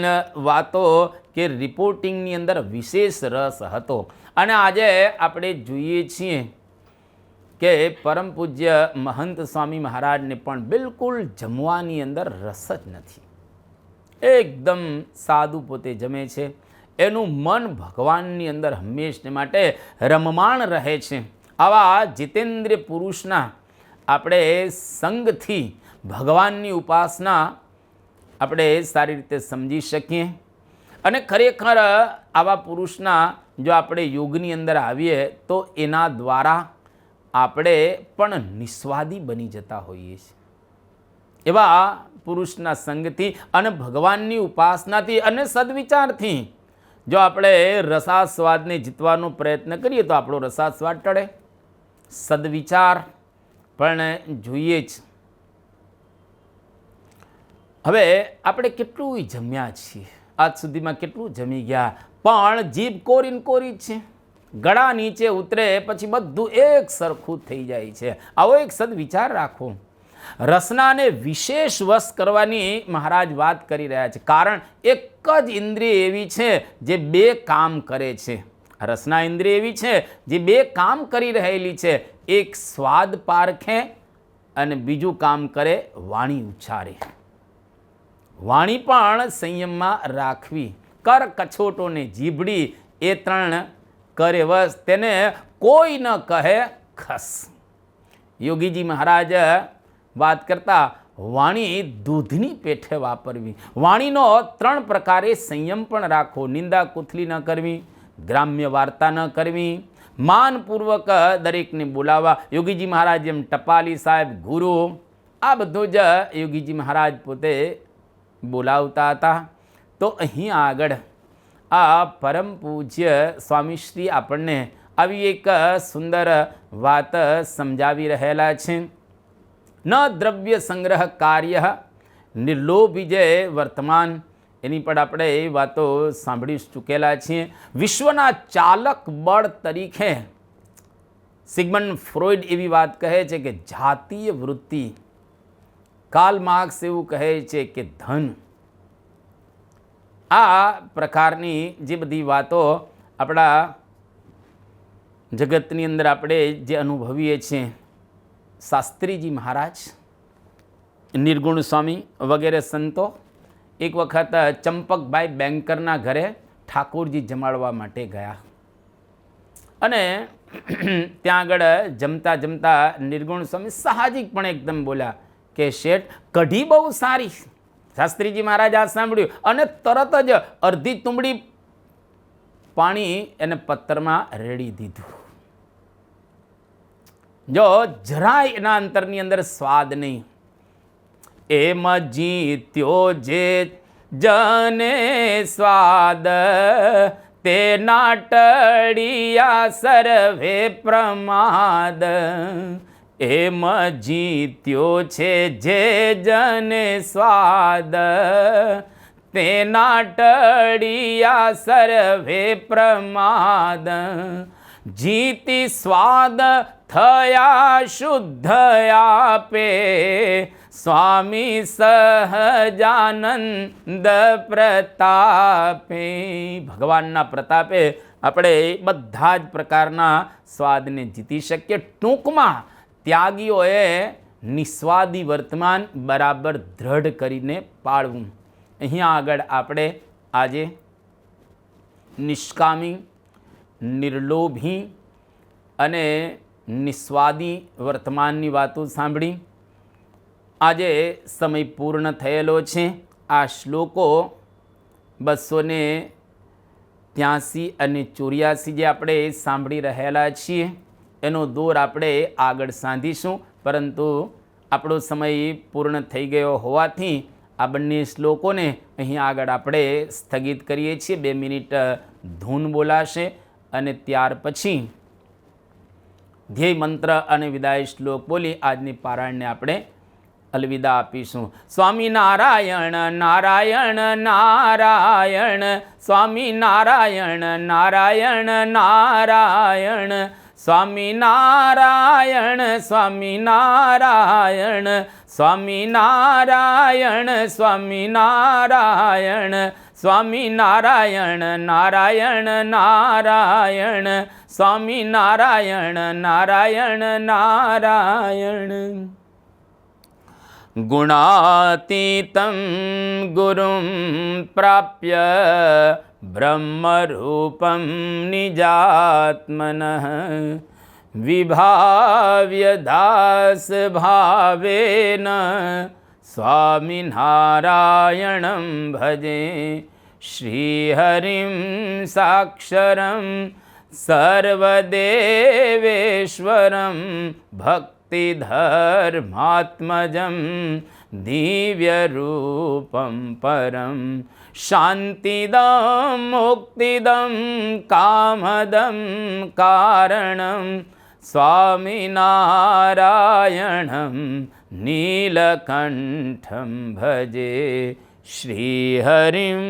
વાતો કે રિપોર્ટિંગની અંદર વિશેષ રસ હતો. અને આજે આપણે જોઈએ છીએ કે પરમ પૂજ્ય મહંત સ્વામી મહારાજને પણ બિલકુલ જમવાની અંદર રસ જ નથી. એકદમ સાદું પોતે જમે છે. એનું મન ભગવાનની અંદર હંમેશને માટે રમમાણ રહે છે. આવા જીતેન્દ્રિય પુરુષના આપણે સંગથી ભગવાનની ઉપાસના આપણે સારી રીતે સમજી શકીએ. અને ખરેખર આવા પુરુષના જો આપણે યોગની અંદર આવીએ તો એના દ્વારા આપણે પણ નિસ્વાદી બની જતા હોઈએ છીએ. એવા પુરુષના સંગથી અને ભગવાનની ઉપાસનાથી અને સદવિચારથી જો આપણે રસાસ્વાદને જીતવાનો પ્રયત્ન કરીએ તો આપણો રસાસ્વાદ ટળે. સદવિચાર પણ જોઈએ જ. હવે આપણે કેટલું જમ્યા છીએ, આજ સુધીમાં કેટલું જમી ગયા, પણ જીભ કોરીને કોરી જ છે. ગળા નીચે ઉતરે પછી બધું એક સરખું થઈ જાય છે. આવો એક સદવિચાર રાખો. રસનાને વિશેષ વશ કરવાની મહારાજ વાત કરી રહ્યા છે, કારણ એક જ ઇન્દ્રિય એવી છે જે બે કામ કરે છે. રસના ઇન્દ્રિય એવી છે જે બે કામ કરી રહેલી છે. એક સ્વાદ પારખે અને બીજું કામ કરે વાણી ઉચ્ચારે. વાણી પણ સંયમમાં રાખવી. કર કછોટોને જીભડી એ ત્રણ કરે વશ, તેને કોઈ ન કહે ખસ. યોગીજી મહારાજ વાત કરતાં વાણી દૂધની પેઠે વાપરવી. વાણીનો 3 પ્રકારે સંયમ પણ રાખવો. નિંદા કુથલી ન કરવી, ગ્રામ્ય વાર્તા ન કરવી, માનપૂર્વક દરેકને બોલાવવા. યોગીજી મહારાજ જેમ ટપાલી સાહેબ, ગુરુ, આ બધું જ યોગીજી મહારાજ પોતે બોલાવતા હતા. તો અહીં આગળ આ પરમ પૂજ્ય સ્વામીશ્રી આપણને આવી એક સુંદર વાત સમજાવી રહેલા છે. ન દ્રવ્ય સંગ્રહ કાર્ય નિર્લોભીજય વર્તમાન, એની પણ આપણે એ વાતો સાંભળી ચૂકેલા છીએ. વિશ્વના ચાલક બળ તરીકે સિગમન્ડ ફ્રોઈડ એવી વાત કહે છે કે જાતીય વૃત્તિ, કાર્લ માર્ક્સ એવું કહે છે કે ધન. આ પ્રકારની જે બધી વાતો આપણા જગતની અંદર આપણે જે અનુભવીએ છીએ, શાસ્ત્રીજી મહારાજ, નિર્ગુણ સ્વામી વગેરે સંતો એક વખત ચંપકભાઈ બેંકરના ઘરે ઠાકોરજી જમાડવા માટે ગયા અને ત્યાં આગળ જમતા જમતા નિર્ગુણ સ્વામી સાહજિક પણ એકદમ બોલ્યા કે શેઠ, કઢી બહુ સારી. શાસ્ત્રીજી મહારાજ આ સાંભળ્યું અને તરત જ અડધી તુંબડી પાણી એને પત્તરમાં રેડી દીધું. જો જરાય એના અંતરની અંદર સ્વાદ નહીં. એમ જીત્યો જે જને સ્વાદ, તે નાટડિયા સર્વે પ્રમાદ. એમ જીત્યો છે જે જને સ્વાદ, તે નાટડિયા સર્વે પ્રમાદ. જીતી સ્વાદ થયા શુદ્ધ આપે, સ્વામી સહજાનંદ પ્રતાપે. ભગવાનના પ્રતાપે આપણે બધા જ પ્રકારના સ્વાદને જીતી શકીએ. ટૂંકમાં ત્યાગીઓએ નિસ્વાદી વર્તમાન બરાબર દ્રઢ કરીને પાળવું. અહીંયા આગળ આપણે આજે નિષ્કામી, નિર્લોભી અને નિસ્વાદી વર્તમાનની વાતો સાંભળી. આજે સમય પૂર્ણ થયેલો છે. આ શ્લોકો 283 અને 84 જે આપણે સાંભળી રહેલા છીએ એનો દોર આપણે આગળ સાંધીશું, પરંતુ આપણો સમય પૂર્ણ થઈ ગયો હોવાથી આ બંને શ્લોકોને અહીં આગળ આપણે સ્થગિત કરીએ છીએ. 2 મિનિટ ધૂન બોલાશે અને ત્યાર પછી ધ્યેય મંત્ર અને વિદાય શ્લોક બોલી આજની પારાયણને આપણે અલવિદા આપીશું. સ્વામી નારાયણ નારાયણ નારાયણ, સ્વામી નારાયણ નારાયણ નારાયણ, સ્વામી નારાયણ સ્વામી નારાયણ, સ્વામી નારાયણ સ્વામી નારાયણ, સ્વામી નારાયણ નારાયણ નારાયણ, સ્વામી નારાયણ નારાયણ નારાયણ. ગુણાતીતં ગુરું પ્રાપ્ય બ્રહ્મરૂપં નિજાત્મનઃ, વિભાવ્ય દાસ ભાવેન સ્વામિનારાયણં ભજે. શ્રીહરિં સાક્ષરં સર્વદેવેશ્વરં ભક્તિધર્માત્મજં દિવ્યરૂપં પરમ. શાંતિદં મુક્તિદં કામદં કારણં સ્વામિનારાયણં નીલકંઠં ભજે. શ્રીહરિં